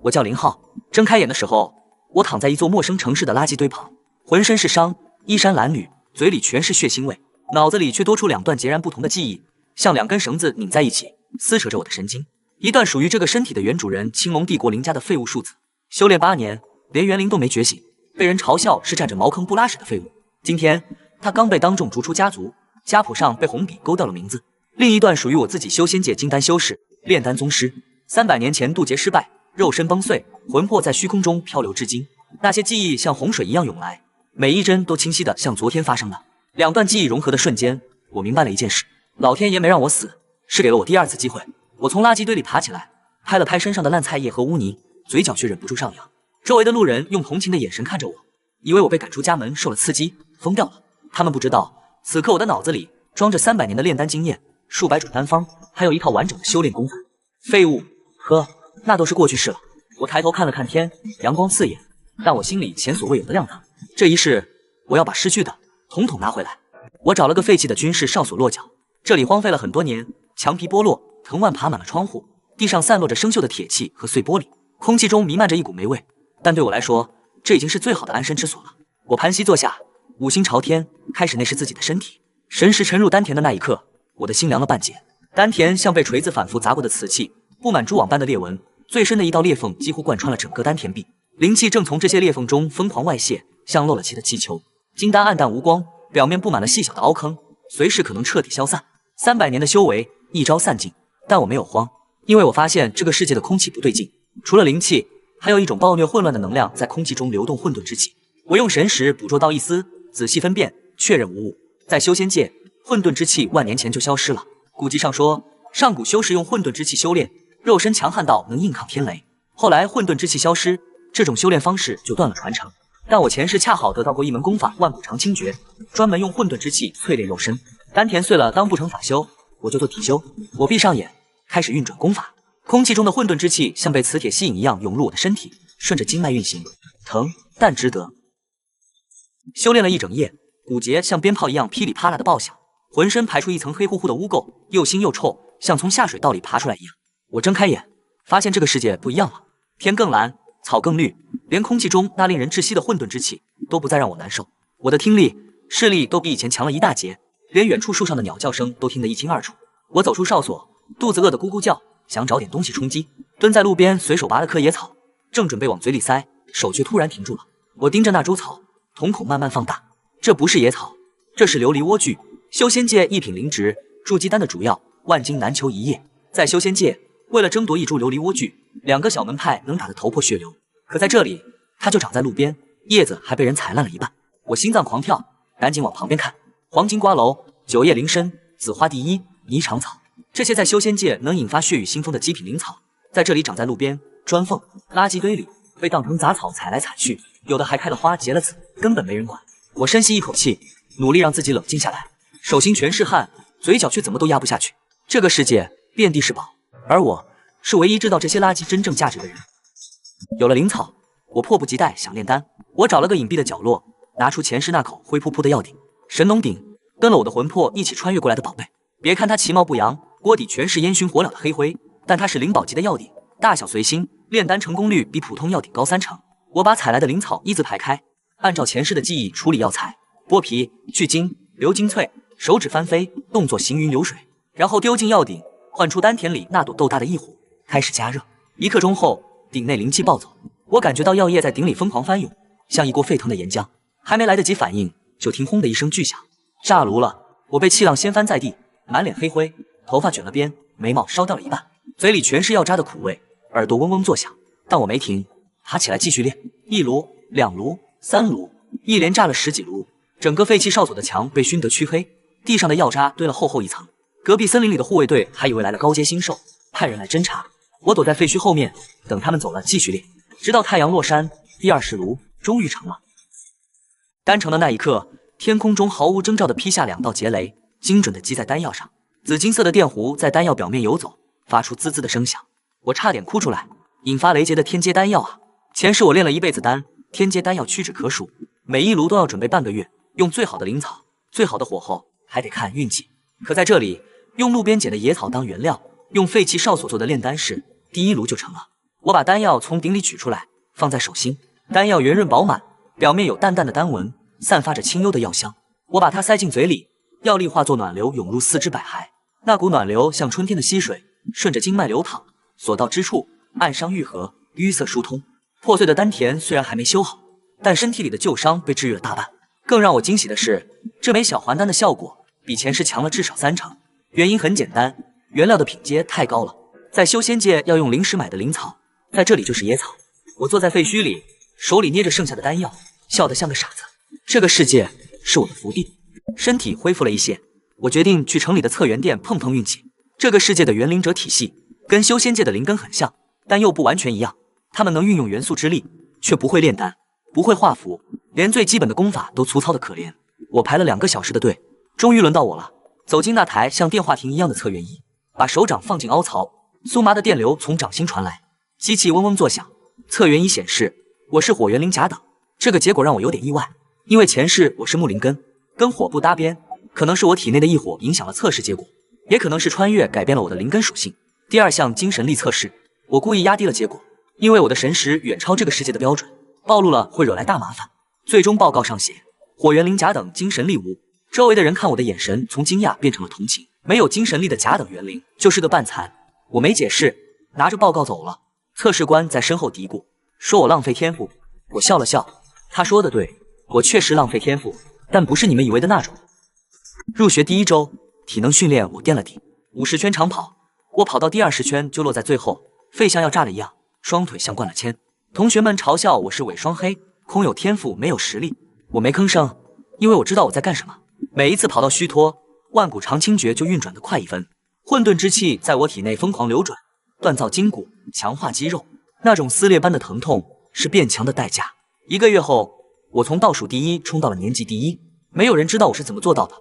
我叫林浩。睁开眼的时候，我躺在一座陌生城市的垃圾堆旁，浑身是伤，衣衫褴褛，嘴里全是血腥味，脑子里却多出2段截然不同的记忆，像2根绳子拧在一起，撕扯着我的神经。一段属于这个身体的原主人青龙帝国林家的废物庶子，修炼8年，连元灵都没觉醒，被人嘲笑是占着茅坑不拉屎的废物。今天他刚被当众逐出家族，家谱上被红笔勾掉了名字。另一段属于我自己修仙界金丹修士，炼丹宗师，300年前渡劫失败，肉身崩碎，魂魄在虚空中漂流至今。那些记忆像洪水一样涌来，每一帧都清晰的像昨天发生的。2段记忆融合的瞬间，我明白了一件事：老天爷没让我死，是给了我第2次机会。我从垃圾堆里爬起来，拍了拍身上的烂菜叶和污泥，嘴角却忍不住上扬。周围的路人用同情的眼神看着我，以为我被赶出家门受了刺激，疯掉了。他们不知道，此刻我的脑子里装着300年的炼丹经验，数百种丹方，还有一套完整的修炼功法。废物，呵，那都是过去式了。我抬头看了看天，阳光刺眼，但我心里前所未有的亮堂。这一世，我要把失去的统统拿回来。我找了个废弃的军事哨所落脚，这里荒废了很多年，墙皮剥落，藤蔓爬满了窗户，地上散落着生锈的铁器和碎玻璃，空气中弥漫着一股霉味。但对我来说，这已经是最好的安身之所了。我盘膝坐下，五心朝天，开始内视自己的身体。神识沉入丹田的那一刻，我的心凉了半截。丹田像被锤子反复砸过的瓷器，布满蛛网般的裂纹，最深的一道裂缝几乎贯穿了整个丹田壁，灵气正从这些裂缝中疯狂外泄，像漏了气的气球。金丹暗淡无光，表面布满了细小的凹坑，随时可能彻底消散。300年的修为一朝散尽，但我没有慌，因为我发现这个世界的空气不对劲，除了灵气，还有一种暴虐混乱的能量在空气中流动，混沌之气。我用神识捕捉到一丝，仔细分辨，确认无误。在修仙界，混沌之气万年前就消失了。古籍上说，上古修士用混沌之气修炼，肉身强悍到能硬抗天雷。后来混沌之气消失，这种修炼方式就断了传承。但我前世恰好得到过一门功法万古长青诀，专门用混沌之气淬炼肉身。丹田碎了当不成法修，我就做体修。我闭上眼，开始运转功法。空气中的混沌之气像被磁铁吸引一样涌入我的身体，顺着经脉运行，疼但值得。修炼了一整夜，骨节像鞭炮一样噼里啪啦的爆响，浑身排出一层黑乎乎的污垢，又腥又臭，像从下水道里爬出来一样。我睁开眼，发现这个世界不一样了，天更蓝，草更绿，连空气中那令人窒息的混沌之气都不再让我难受。我的听力、视力都比以前强了一大截，连远处树上的鸟叫声都听得一清二楚。我走出哨所，肚子饿得咕咕叫，想找点东西充饥，蹲在路边随手拔了颗野草，正准备往嘴里塞，手却突然停住了。我盯着那株草，瞳孔慢慢放大，这不是野草，这是琉璃莴苣，修仙界一品灵植，筑基丹的主药，万金难求一叶。在修仙界，为了争夺一株琉璃莴苣，2个小门派能打得头破血流。可在这里，它就长在路边，叶子还被人踩烂了一半。我心脏狂跳，赶紧往旁边看。黄金瓜蒌、九叶灵参、紫花地衣、霓裳草，这些在修仙界能引发血雨腥风的极品灵草，在这里长在路边、砖缝、垃圾堆里，被当成杂草踩来踩去，有的还开了花结了籽，根本没人管。我深吸一口气，努力让自己冷静下来，手心全是汗，嘴角却怎么都压不下去。这个世界遍地是宝，而我是唯一知道这些垃圾真正价值的人。有了灵草，我迫不及待想炼丹。我找了个隐蔽的角落，拿出前世那口灰扑扑的药鼎，神农鼎，跟了我的魂魄一起穿越过来的宝贝。别看它其貌不扬，锅底全是烟熏火燎的黑灰，但它是灵宝级的药鼎，大小随心，炼丹成功率比普通药鼎高3成。我把采来的灵草一字排开，按照前世的记忆处理药材，剥皮、去筋、留精粹，手指翻飞，动作行云流水，然后丢进药鼎，唤出丹田里那朵豆大的异火，开始加热。1刻钟后，鼎内灵气暴走，我感觉到药液在鼎里疯狂翻涌，像一锅沸腾的岩浆。还没来得及反应，就听轰的一声巨响，炸炉了！我被气浪掀翻在地，满脸黑灰，头发卷了边，眉毛烧掉了一半，嘴里全是药渣的苦味，耳朵嗡嗡作响。但我没停，爬起来继续炼。1炉、2炉、3炉，一连炸了10几炉，整个废弃哨所的墙被熏得黢黑，地上的药渣堆了厚厚一层。隔壁森林里的护卫队还以为来了高阶新兽，派人来侦查。我躲在废墟后面，等他们走了继续炼，直到太阳落山。第20炉终于成了。丹成的那一刻，天空中毫无征兆地劈下2道劫雷，精准地击在丹药上。紫金色的电弧在丹药表面游走，发出滋滋的声响。我差点哭出来。引发雷劫的天阶丹药啊！前世我练了一辈子丹，天阶丹药屈指可数，每1炉都要准备半个月，用最好的灵草、最好的火候，还得看运气。可在这里，用路边捡的野草当原料，用废弃哨所做的炼丹室，第1炉就成了。我把丹药从鼎里取出来，放在手心。丹药圆润饱满，表面有淡淡的丹纹，散发着清幽的药香。我把它塞进嘴里，药力化作暖流涌入四肢百骸。那股暖流像春天的溪水，顺着经脉流淌，所到之处，暗伤愈合，淤塞疏通。破碎的丹田虽然还没修好，但身体里的旧伤被治愈了大半。更让我惊喜的是，这枚小还丹的效果比前世强了至少30%。原因很简单，原料的品阶太高了。在修仙界要用灵石买的灵草，在这里就是野草。我坐在废墟里，手里捏着剩下的丹药，笑得像个傻子。这个世界是我的福地。身体恢复了一些，我决定去城里的策源殿碰碰运气。这个世界的元灵者体系跟修仙界的灵根很像，但又不完全一样。他们能运用元素之力，却不会炼丹，不会画符，连最基本的功法都粗糙的可怜。我排了2个小时的队，终于轮到我了。走进那台像电话亭一样的测源仪，把手掌放进凹槽，酥麻的电流从掌心传来，机器嗡嗡作响。测源仪显示我是火元灵甲等，这个结果让我有点意外，因为前世我是木灵根，跟火不搭边，可能是我体内的异火影响了测试结果，也可能是穿越改变了我的灵根属性。第2项精神力测试，我故意压低了结果，因为我的神识远超这个世界的标准，暴露了会惹来大麻烦。最终报告上写火元灵甲等精神力无。周围的人看我的眼神从惊讶变成了同情。没有精神力的甲等元灵就是个半残。我没解释，拿着报告走了。测试官在身后嘀咕，说我浪费天赋。我笑了笑，他说的对，我确实浪费天赋，但不是你们以为的那种。入学第1周，体能训练我垫了底，50圈长跑，我跑到第20圈就落在最后，肺像要炸了一样，双腿像灌了铅。同学们嘲笑我是伪双黑，空有天赋没有实力。我没吭声，因为我知道我在干什么。每一次跑到虚脱，万古长青诀就运转得快1分，混沌之气在我体内疯狂流转，锻造筋骨，强化肌肉。那种撕裂般的疼痛是变强的代价。1个月后，我从倒数第1冲到了年级第1，没有人知道我是怎么做到的，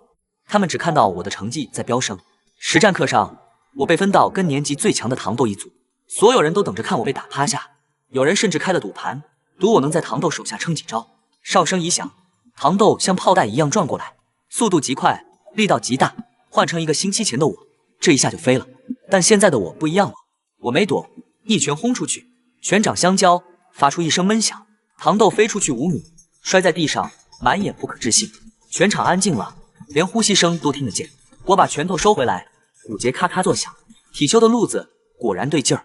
他们只看到我的成绩在飙升。实战课上，我被分到跟年级最强的糖豆一组，所有人都等着看我被打趴下，有人甚至开了赌盘，赌我能在糖豆手下撑几招。哨声一响，糖豆像炮弹一样转过来，速度极快，力道极大，换成1个星期前的我，这一下就飞了。但现在的我不一样了，我没躲，一拳轰出去，拳掌相交，发出一声闷响，糖豆飞出去5米，摔在地上，满眼不可置信。全场安静了，连呼吸声都听得见。我把拳头收回来，骨节咔咔作响，体修的路子果然对劲儿。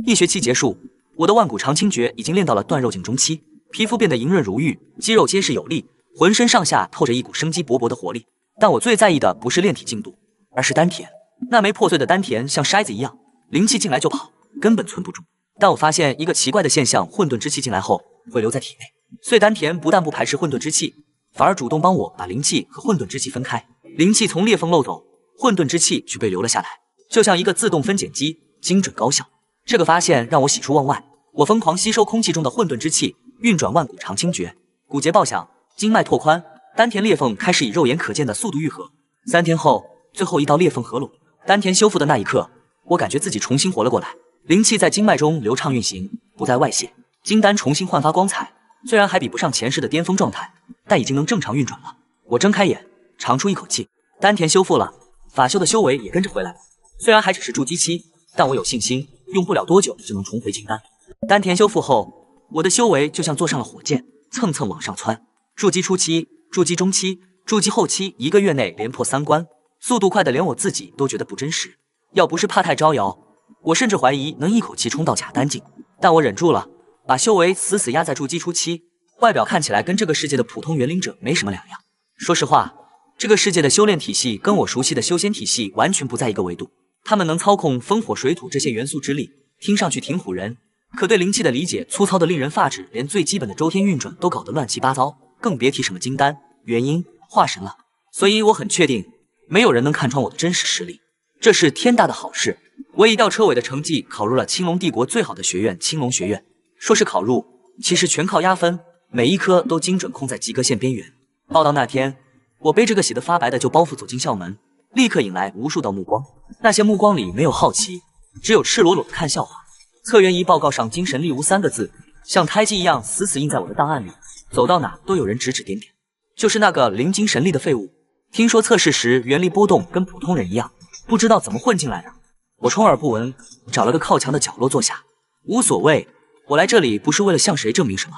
1学期结束，我的万古长青诀已经练到了断肉境中期，皮肤变得莹润如玉，肌肉结实有力，浑身上下透着一股生机勃勃的活力。但我最在意的不是练体进度，而是丹田。那枚破碎的丹田像筛子一样，灵气进来就跑，根本存不住。但我发现一个奇怪的现象，混沌之气进来后会留在体内，碎丹田不但不排斥混沌之气，反而主动帮我把灵气和混沌之气分开。灵气从裂缝漏走，混沌之气却被留了下来，就像一个自动分拣机，精准高效。这个发现让我喜出望外，我疯狂吸收空气中的混沌之气，运转万古长青诀，骨节爆响，经脉拓宽，丹田裂缝开始以肉眼可见的速度愈合。3天后，最后一道裂缝合拢，丹田修复的那一刻，我感觉自己重新活了过来，灵气在经脉中流畅运行，不再外泄，金丹重新焕发光彩。虽然还比不上前世的巅峰状态，但已经能正常运转了。我睁开眼，长出一口气，丹田修复了，法修的修为也跟着回来了。虽然还只是筑基期，但我有信心，用不了多久就能重回金丹。丹田修复后，我的修为就像坐上了火箭，蹭蹭往上窜。筑基初期、筑基中期、筑基后期，1个月内连破3关，速度快的连我自己都觉得不真实。要不是怕太招摇，我甚至怀疑能一口气冲到假丹境。但我忍住了，把修为死死压在筑基初期，外表看起来跟这个世界的普通元灵者没什么两样。说实话，这个世界的修炼体系跟我熟悉的修仙体系完全不在一个维度。他们能操控风火水土这些元素之力，听上去挺唬人，可对灵气的理解粗糙的令人发指，连最基本的周天运转都搞得乱七八糟，更别提什么金丹、元婴、化神了。所以我很确定，没有人能看穿我的真实实力，这是天大的好事。我以吊车尾的成绩考入了青龙帝国最好的学院青龙学院，说是考入，其实全靠压分，每一科都精准控在及格线边缘。报到那天，我背着个洗得发白的旧包袱走进校门，立刻引来无数道目光。那些目光里没有好奇，只有赤裸裸的看笑话。测源仪报告上精神力无3个字，像胎记一样死死印在我的档案里，走到哪都有人指指点点。就是那个灵精神力的废物，听说测试时元力波动跟普通人一样，不知道怎么混进来的。我充耳不闻，找了个靠墙的角落坐下，无所谓，我来这里不是为了向谁证明什么，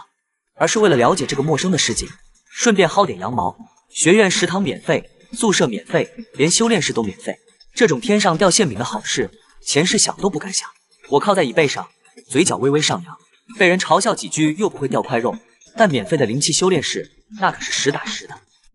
而是为了了解这个陌生的世界，顺便薅点羊毛。学院食堂免费，宿舍免费，连修炼室都免费。这种天上掉馅饼的好事，前世想都不敢想。我靠在椅背上，嘴角微微上扬，被人嘲笑几句又不会掉块肉。但免费的灵气修炼室，那可是实打实的。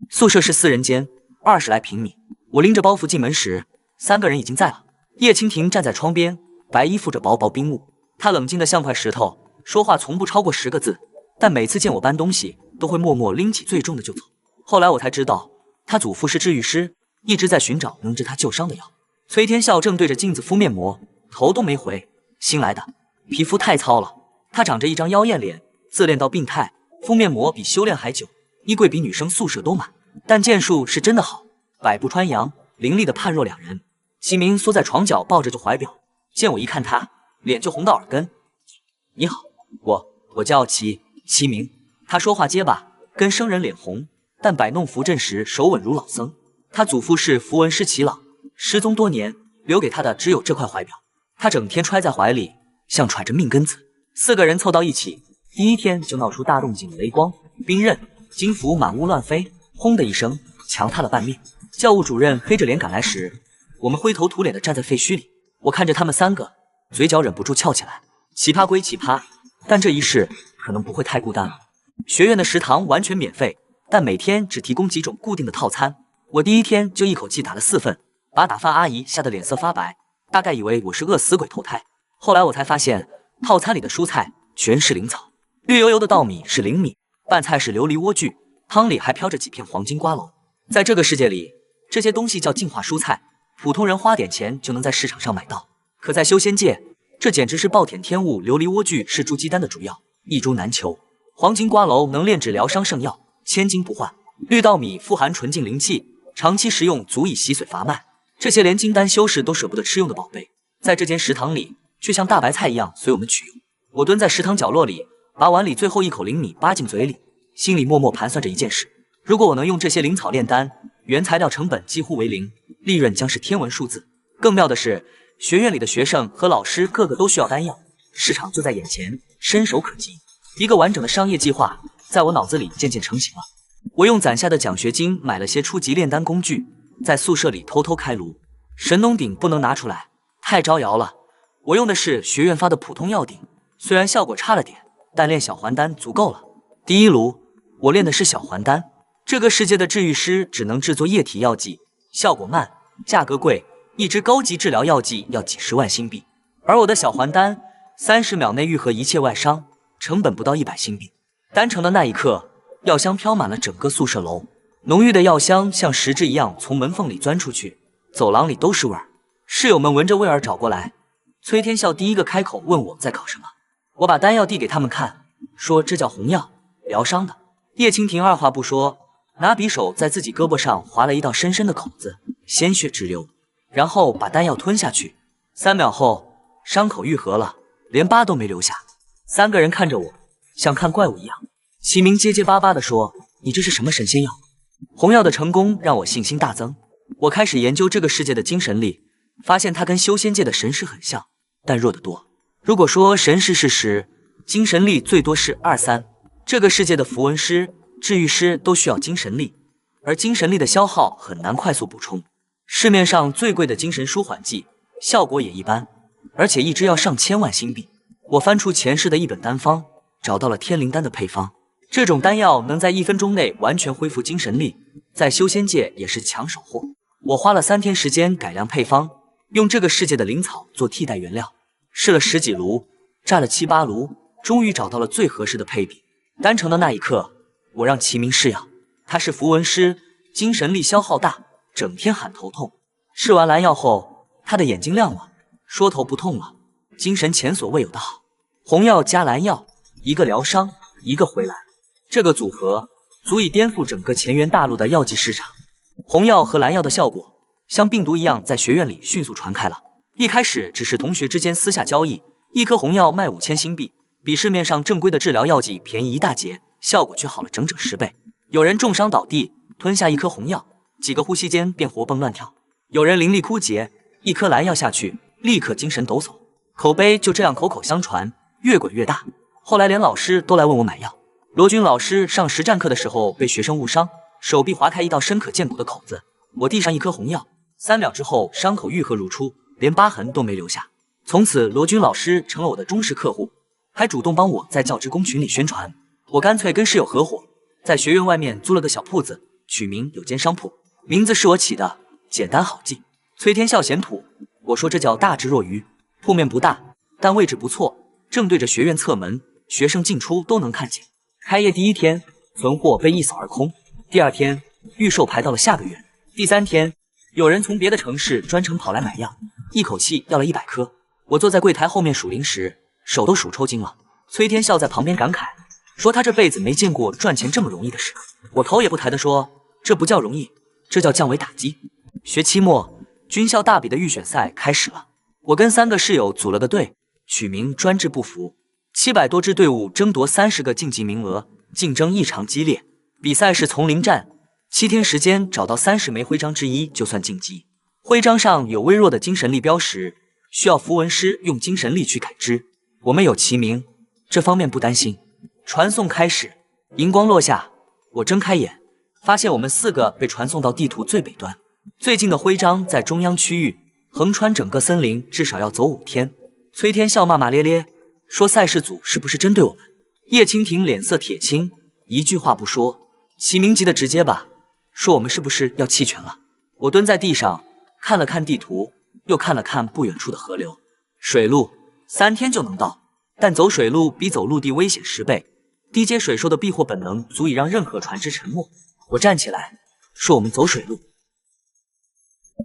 宿舍是4人间，20来平米。我拎着包袱进门时，3个人已经在了。叶蜻蜓站在窗边，白衣覆着薄薄冰雾，她冷静得像块石头，说话从不超过10个字，但每次见我搬东西，都会默默拎起最重的就走。后来我才知道，他祖父是治愈师，一直在寻找能治他旧伤的药。崔天笑正对着镜子敷面膜，头都没回。新来的，皮肤太糙了。他长着一张妖艳脸，自恋到病态，敷面膜比修炼还久，衣柜比女生宿舍都满。但剑术是真的好，百步穿杨，凌厉的判若两人。齐明缩在床角抱着就怀表，见我一看他，脸就红到耳根。你好，我叫齐明。他说话结巴，跟生人脸红，但摆弄符阵时手稳如老僧。他祖父是符文师齐朗，失踪多年，留给他的只有这块怀表。他整天揣在怀里，像揣着命根子。4个人凑到一起，第一天就闹出大动静，雷光、冰刃、金符满屋乱飞，轰的一声，墙塌了半面。教务主任黑着脸赶来时，我们灰头土脸的站在废墟里。我看着他们3个，嘴角忍不住翘起来。奇葩归奇葩，但这一世可能不会太孤单了。学院的食堂完全免费，但每天只提供几种固定的套餐。我第一天就一口气打了4份，把打饭阿姨吓得脸色发白，大概以为我是饿死鬼投胎。后来我才发现，套餐里的蔬菜全是灵草，绿油油的稻米是灵米，拌菜是琉璃莴苣，汤里还飘着几片黄金瓜蒌。在这个世界里，这些东西叫净化蔬菜，普通人花点钱就能在市场上买到。可在修仙界，这简直是暴殄天物。琉璃莴苣是筑基丹的主药，一株难求；黄金瓜蒌能炼制疗伤圣药，千金不换；绿稻米富含纯净灵气，长期食用足以洗髓伐脉。这些连金丹修士都舍不得吃用的宝贝，在这间食堂里却像大白菜一样随我们取用。我蹲在食堂角落里，把碗里最后一口灵米扒进嘴里，心里默默盘算着一件事：如果我能用这些灵草炼丹，原材料成本几乎为零，利润将是天文数字。更妙的是，学院里的学生和老师个个都需要丹药，市场就在眼前，伸手可及。一个完整的商业计划在我脑子里渐渐成型了。我用攒下的奖学金买了些初级炼丹工具，在宿舍里偷偷开炉。神农鼎不能拿出来，太招摇了。我用的是学院发的普通药鼎，虽然效果差了点，但炼小还丹足够了。第一炉，我炼的是小还丹。这个世界的治愈师只能制作液体药剂，效果慢，价格贵，一支高级治疗药剂要几10万新币。而我的小还丹，30秒内愈合一切外伤，成本不到100新币。丹成的那一刻，药香飘满了整个宿舍楼，浓郁的药香像实质一样从门缝里钻出去，走廊里都是味儿。室友们闻着味儿找过来。崔天笑第一个开口问我在搞什么，我把丹药递给他们看，说这叫红药，疗伤的。叶蜻蜓二话不说，拿匕首在自己胳膊上划了一道深深的口子，鲜血直流，然后把丹药吞下去。3秒后，伤口愈合了，连疤都没留下。3个人看着我，像看怪物一样。齐明结结巴巴地说：“你这是什么神仙药？”红药的成功让我信心大增。我开始研究这个世界的精神力，发现它跟修仙界的神识很像，但弱得多。如果说神识是10，精神力最多是2、3。这个世界的符文师、治愈师都需要精神力，而精神力的消耗很难快速补充。市面上最贵的精神舒缓剂，效果也一般，而且一支要上千万新币。我翻出前世的一本丹方，找到了天灵丹的配方。这种丹药能在1分钟内完全恢复精神力，在修仙界也是抢手货。我花了3天时间改良配方，用这个世界的灵草做替代原料，试了10几炉，炸了7、8炉，终于找到了最合适的配比。丹成的那一刻，我让齐明试药。他是符文师，精神力消耗大，整天喊头痛。试完蓝药后，他的眼睛亮了，说头不痛了，精神前所未有的好。红药加蓝药，一个疗伤，一个回蓝，这个组合足以颠覆整个前元大陆的药剂市场。红药和蓝药的效果像病毒一样在学院里迅速传开了。一开始只是同学之间私下交易，一颗红药卖5000新币，比市面上正规的治疗药剂便宜1大截，效果却好了整整10倍。有人重伤倒地，吞下一颗红药，几个呼吸间便活蹦乱跳；有人灵力枯竭，一颗蓝药下去，立刻精神抖擞。口碑就这样口口相传，越滚越大。后来连老师都来问我买药。罗军老师上实战课的时候被学生误伤，手臂划开一道深可见骨的口子，我递上一颗红药，3秒之后伤口愈合如初，连疤痕都没留下。从此罗军老师成了我的忠实客户，还主动帮我在教职工群里宣传。我干脆跟室友合伙，在学院外面租了个小铺子，取名有间商铺，名字是我起的，简单好记。崔天笑嫌土，我说这叫大智若愚。铺面不大，但位置不错，正对着学院侧门，学生进出都能看见。开业第1天，存货被一扫而空。第2天，预售排到了下个月。第3天，有人从别的城市专程跑来买药，一口气要了100颗。我坐在柜台后面数零食，手都数抽筋了。崔天笑在旁边感慨，说他这辈子没见过赚钱这么容易的事。我头也不抬地说，这不叫容易，这叫降维打击。学期末，军校大比的预选赛开始了。我跟3个室友组了个队，取名专制不服。700多支队伍争夺30个晋级名额，竞争异常激烈。比赛是丛林战，7天时间找到30枚徽章之一就算晋级。徽章上有微弱的精神力标识，需要符文师用精神力去感知。我们有齐名，这方面不担心。传送开始，荧光落下，我睁开眼，发现我们4个被传送到地图最北端，最近的徽章在中央区域，横穿整个森林至少要走5天。崔天笑骂骂咧咧，说赛事组是不是针对我们？叶蜻蜓脸色铁青，一句话不说。齐名级的直接吧，说我们是不是要弃权了？我蹲在地上看了看地图，又看了看不远处的河流。水路3天就能到，但走水路比走陆地危险10倍。低阶水兽的避祸本能足以让任何船只沉没。我站起来说我们走水路。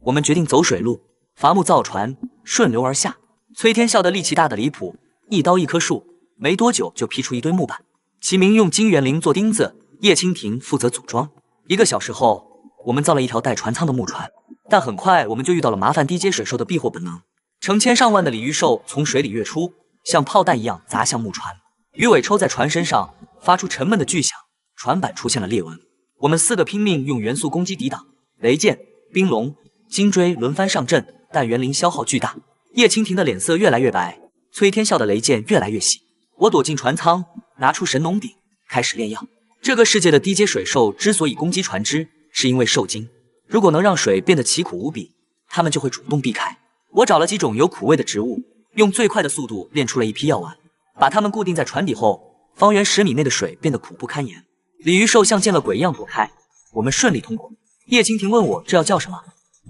我们决定走水路，伐木造船，顺流而下。崔天笑的力气大的离谱，一刀一棵树，没多久就劈出一堆木板。齐明用金元铃做钉子，叶蜻蜓负责组装。1个小时后，我们造了一条带船舱的木船，但很快我们就遇到了麻烦低阶水兽的避祸本能。成千上万的鲤鱼兽从水里跃出，像炮弹一样砸向木船，鱼尾抽在船身上，发出沉闷的巨响，船板出现了裂纹。我们4个拼命用元素攻击抵挡，雷剑、冰龙、金锥轮番上阵，但元灵消耗巨大。叶蜻蜓的脸色越来越白，崔天笑的雷剑越来越细。我躲进船舱，拿出神农鼎，开始炼药。这个世界的低阶水兽之所以攻击船只，是因为受惊。如果能让水变得奇苦无比，它们就会主动避开。我找了几种有苦味的植物，用最快的速度炼出了一批药丸，把它们固定在船底后，方圆10米内的水变得苦不堪言。鲤鱼兽像见了鬼一样躲开，我们顺利通过。叶蜻蜓问我这要叫什么，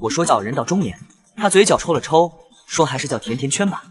我说叫人到中年。他嘴角抽了抽，说还是叫甜甜圈吧。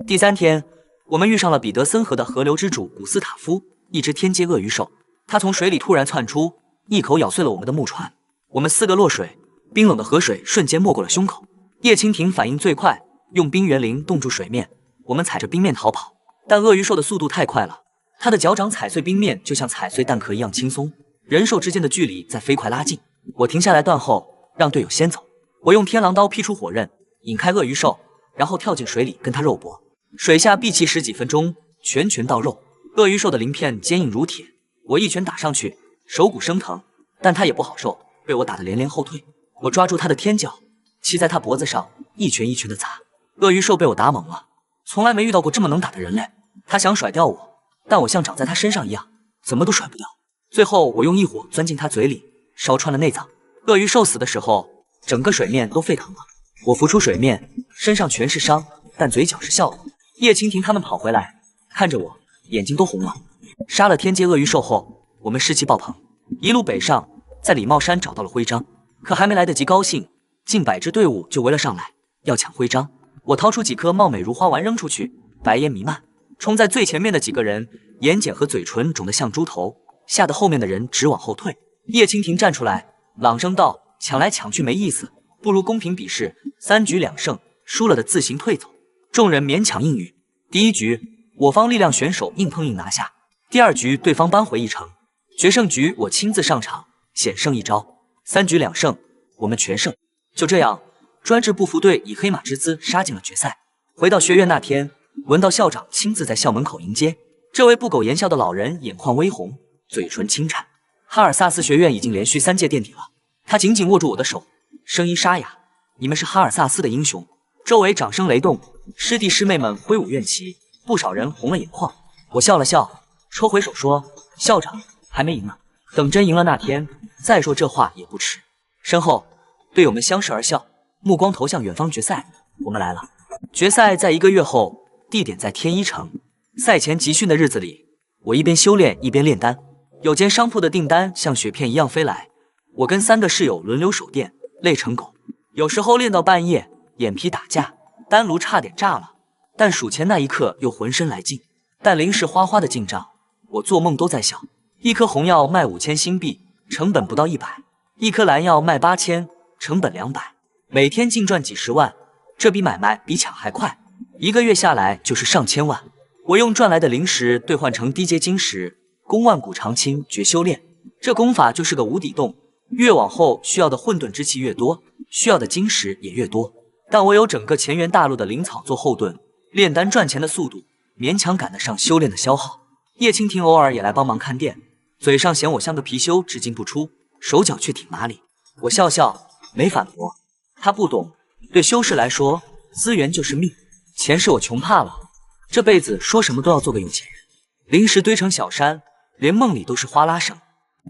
第3天，我们遇上了彼得森河的河流之主古斯塔夫，一只天阶鳄鱼兽。他从水里突然窜出，一口咬碎了我们的木船。我们4个落水，冰冷的河水瞬间没过了胸口。叶蜻蜓反应最快，用冰元灵冻住水面，我们踩着冰面逃跑。但鳄鱼兽的速度太快了，它的脚掌踩碎冰面就像踩碎蛋壳一样轻松。人兽之间的距离在飞快拉近，我停下来断后，让队友先走。我用天狼刀劈出火刃，引开鳄鱼兽，然后跳进水里跟它肉搏。水下闭气10几分钟，拳拳到肉。鳄鱼兽的鳞片坚硬如铁，我一拳打上去，手骨生疼，但它也不好受，被我打得连连后退。我抓住它的天角，骑在它脖子上，一拳一拳的砸。鳄鱼兽被我打懵了，从来没遇到过这么能打的人类。它想甩掉我，但我像长在它身上一样，怎么都甩不掉。最后我用异火钻进它嘴里，烧穿了内脏。鳄鱼兽死的时候，整个水面都沸腾了。我浮出水面，身上全是伤，但嘴角是笑的。叶蜻蜓他们跑回来，看着我，眼睛都红了。杀了天阶鳄鱼兽后，我们士气爆棚，一路北上，在礼帽山找到了徽章。可还没来得及高兴，近100支队伍就围了上来，要抢徽章。我掏出几颗貌美如花丸扔出去，白烟弥漫。冲在最前面的几个人，眼睑和嘴唇肿得像猪头，吓得后面的人直往后退。叶蜻蜓站出来，朗声道：“抢来抢去没意思，不如公平比试，3局2胜，输了的自行退走。”众人勉强应允。第1局，我方力量选手硬碰硬拿下；第2局，对方扳回一城。决胜局我亲自上场，险胜一招，3局2胜，我们全胜。就这样，专制不服队以黑马之姿杀进了决赛。回到学院那天，闻到校长亲自在校门口迎接。这位不苟言笑的老人眼眶微红，嘴唇轻颤。哈尔萨斯学院已经连续3届垫底了。他紧紧握住我的手，声音沙哑：“你们是哈尔萨斯的英雄。”周围掌声雷动，师弟师妹们挥舞院旗，不少人红了眼眶。我笑了笑，抽回手说：“校长还没赢呢，等真赢了那天再说这话也不迟。”身后队友们相视而笑，目光投向远方。决赛，我们来了。决赛在1个月后，地点在天一城。赛前集训的日子里，我一边修炼一边炼丹。有间商铺的订单像雪片一样飞来，我跟3个室友轮流守店，累成狗。有时候练到半夜，眼皮打架，丹炉差点炸了，但数钱那一刻又浑身来劲。但零食哗哗的进账，我做梦都在想，一颗红药卖5000新币，成本不到100；一颗蓝药卖8000，成本200，每天净赚几10万，这笔买卖比抢还快，1个月下来就是上千万。我用赚来的零食兑换成低阶晶石，攻万古长青绝修炼。这功法就是个无底洞，越往后需要的混沌之气越多，需要的晶石也越多。但我有整个乾元大陆的灵草做后盾，炼丹赚钱的速度勉强赶得上修炼的消耗。叶蜻蜓偶尔也来帮忙看店，嘴上嫌我像个貔貅只进不出，手脚却挺麻利。我笑笑没反驳，他不懂，对修士来说，资源就是命，钱是我穷怕了，这辈子说什么都要做个有钱人。零食堆成小山，连梦里都是哗啦声。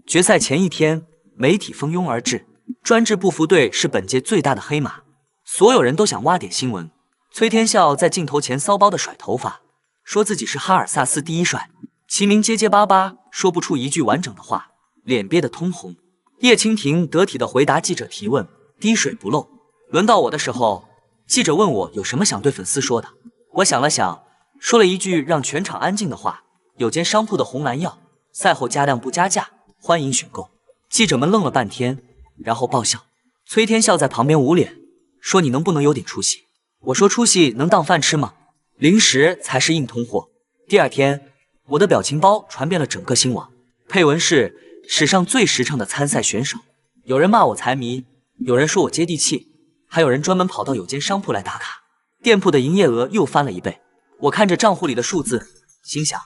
决赛前一天，媒体蜂拥而至，专制不服队是本届最大的黑马，所有人都想挖点新闻。崔天笑在镜头前骚包的甩头发，说自己是哈尔萨斯第一帅。齐明结结巴巴说不出一句完整的话，脸憋得通红。叶蜻蜓得体的回答记者提问，滴水不漏。轮到我的时候，记者问我有什么想对粉丝说的，我想了想，说了一句让全场安静的话：有间商铺的红蓝药，赛后加量不加价，欢迎选购。记者们愣了半天，然后爆笑。崔天笑在旁边捂脸，说你能不能有点出息？我说出息能当饭吃吗？零食才是硬通货。第二天，我的表情包传遍了整个新网，配文是史上最实诚的参赛选手。有人骂我财迷，有人说我接地气，还有人专门跑到有间商铺来打卡，店铺的营业额又翻了1倍。我看着账户里的数字，心想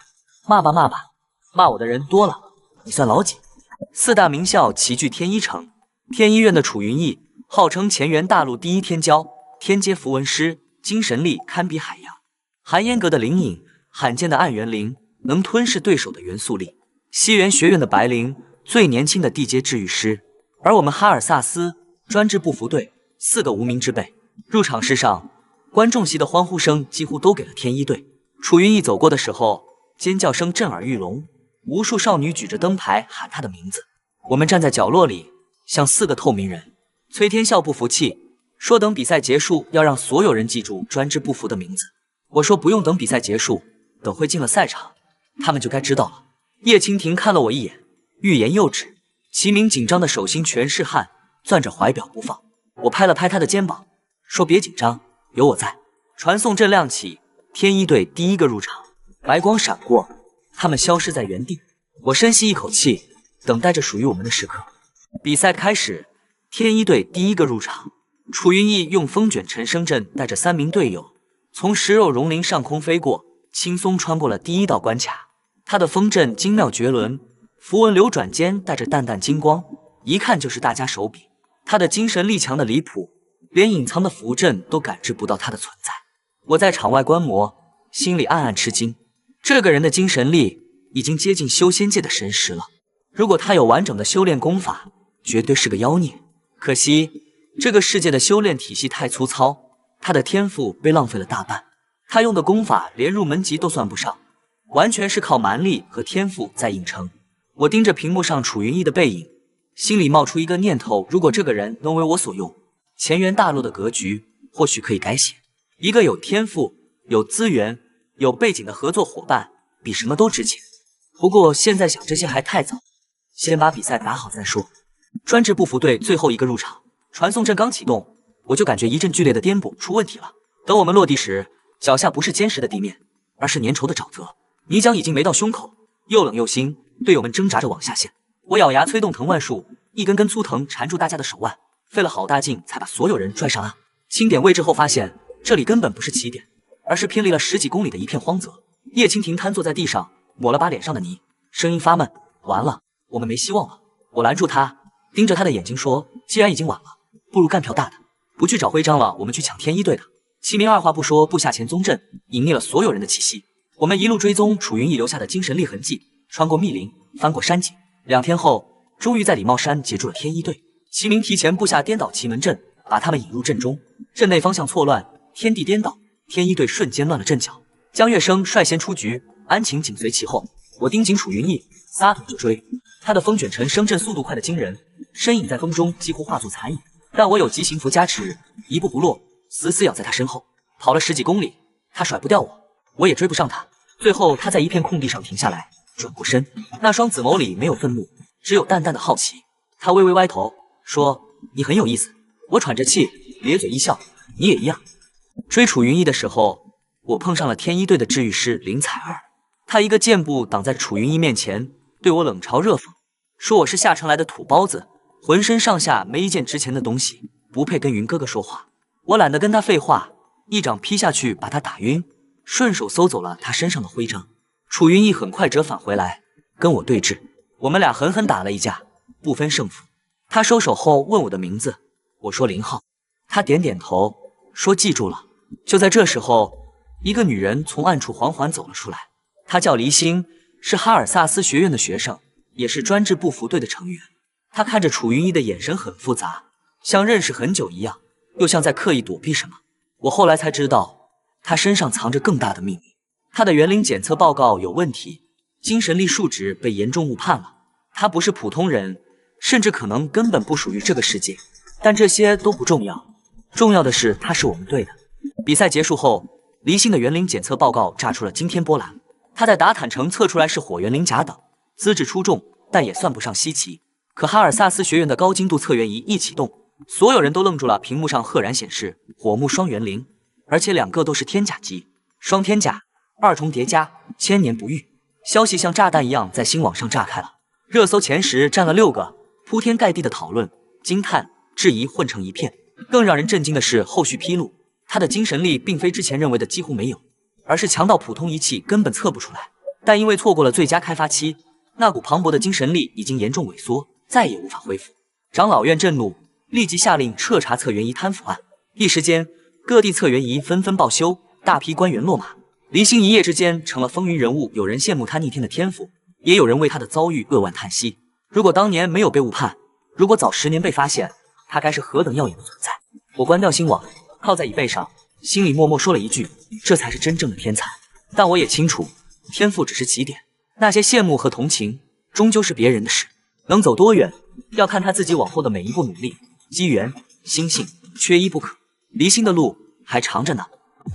骂吧骂吧，骂我的人多了，你算老几？4大名校齐聚天一城，天医院的楚云逸号称乾元大陆第一天骄，天阶符文师，精神力堪比海洋。寒烟阁的灵隐，罕见的暗元灵，能吞噬对手的元素力。西元学院的白灵，最年轻的地阶治愈师。而我们哈尔萨斯专制不服队，4个无名之辈。入场式上，观众席的欢呼声几乎都给了天一队。楚云逸走过的时候，尖叫声震耳欲聋，无数少女举着灯牌喊他的名字。我们站在角落里，像4个透明人。崔天笑不服气，说等比赛结束要让所有人记住专制不服的名字。我说不用等比赛结束，等会进了赛场，他们就该知道了。叶蜻蜓看了我一眼，欲言又止。齐明紧张的手心全是汗，攥着怀表不放。我拍了拍他的肩膀，说别紧张，有我在。传送阵亮起，天一队第1个入场，白光闪过，他们消失在原地。我深吸一口气，等待着属于我们的时刻。比赛开始，天一队第1个入场，楚云逸用风卷尘生阵带着3名队友从食肉熔灵上空飞过，轻松穿过了第1道关卡。他的风阵精妙绝伦，符文流转间带着淡淡金光，一看就是大家手笔。他的精神力强的离谱，连隐藏的符阵都感知不到他的存在。我在场外观摩，心里暗暗吃惊，这个人的精神力已经接近修仙界的神识了。如果他有完整的修炼功法，绝对是个妖孽。可惜这个世界的修炼体系太粗糙，他的天赋被浪费了大半。他用的功法连入门级都算不上，完全是靠蛮力和天赋在硬撑。我盯着屏幕上楚云逸的背影，心里冒出一个念头：如果这个人能为我所用，乾元大陆的格局或许可以改写。一个有天赋、有资源、有背景的合作伙伴，比什么都值钱。不过现在想这些还太早，先把比赛打好再说。专制不服队最后1个入场，传送阵刚启动，我就感觉一阵剧烈的颠簸出问题了。等我们落地时，脚下不是坚实的地面，而是粘稠的沼泽，泥浆已经没到胸口，又冷又腥，队友们挣扎着往下陷。我咬牙催动藤蔓术，一根根粗藤缠住大家的手腕，费了好大劲才把所有人拽上岸。清点位置后发现，这里根本不是起点，而是偏离了10几公里的一片荒泽。叶蜻蜓瘫坐在地上，抹了把脸上的泥，声音发闷：完了，我们没希望了。我拦住他，盯着他的眼睛说：既然已经晚了，不如干票大的，不去找徽章了，我们去抢天一队的。齐明二话不说，布下前宗阵，隐匿了所有人的气息。我们一路追踪楚云逸留下的精神力痕迹，穿过密林，翻过山景。2天后，终于在礼帽山截住了天一队。齐明提前布下颠倒奇门阵，把他们引入阵中。阵内方向错乱，天地颠倒，天一队瞬间乱了阵脚。江月生率先出局，安晴紧随其后。我盯紧楚云逸，撒腿就追。他的风卷尘生阵速度快得惊人，身影在风中几乎化作残影。但我有极行符加持，一步不落，死死咬在他身后。跑了10几公里，他甩不掉我，我也追不上他。最后他在一片空地上停下来，转过身，那双紫眸里没有愤怒，只有淡淡的好奇。他微微歪头说：“你很有意思。”我喘着气，咧嘴一笑：“你也一样。”追楚云逸的时候，我碰上了天一队的治愈师林采儿，他一个箭步挡在楚云逸面前，对我冷嘲热讽，说我是下城来的土包子，浑身上下没一件值钱的东西，不配跟云哥哥说话。我懒得跟他废话，一掌劈下去把他打晕，顺手搜走了他身上的徽章。楚云逸很快折返回来，跟我对峙，我们俩狠狠打了一架，不分胜负。他收手后问我的名字，我说林浩，他点点头，说记住了。就在这时候，一个女人从暗处缓缓走了出来，她叫黎星，是哈尔萨斯学院的学生，也是专制不服队的成员。她看着楚云逸的眼神很复杂，像认识很久一样，又像在刻意躲避什么。我后来才知道，她身上藏着更大的秘密。她的园林检测报告有问题，精神力数值被严重误判了。她不是普通人，甚至可能根本不属于这个世界。但这些都不重要，重要的是她是我们队的。比赛结束后，黎星的园林检测报告炸出了惊天波澜。他在达坦城测出来是火园林甲等，资质出众，但也算不上稀奇。可哈尔萨斯学院的高精度测源仪一启动，所有人都愣住了，屏幕上赫然显示火木双园林，而且2个都是天甲级，双天甲，2重叠加，千年不遇。消息像炸弹一样在新网上炸开了，热搜前10占了6个，铺天盖地的讨论、惊叹、质疑混成一片。更让人震惊的是后续披露，他的精神力并非之前认为的几乎没有，而是强到普通仪器根本测不出来。但因为错过了最佳开发期，那股磅礴的精神力已经严重萎缩，再也无法恢复。长老院震怒，立即下令彻查测源仪贪腐案。一时间，各地测源仪纷纷报修，大批官员落马。黎星一夜之间成了风云人物，有人羡慕他逆天的天赋，也有人为他的遭遇扼腕叹息。如果当年没有被误判，如果早10年被发现，他该是何等耀眼的存在。我关掉新网，靠在椅背上，心里默默说了一句，这才是真正的天才。但我也清楚，天赋只是起点，那些羡慕和同情终究是别人的事，能走多远，要看他自己往后的每一步努力。机缘、心性缺一不可，离心的路还长着呢。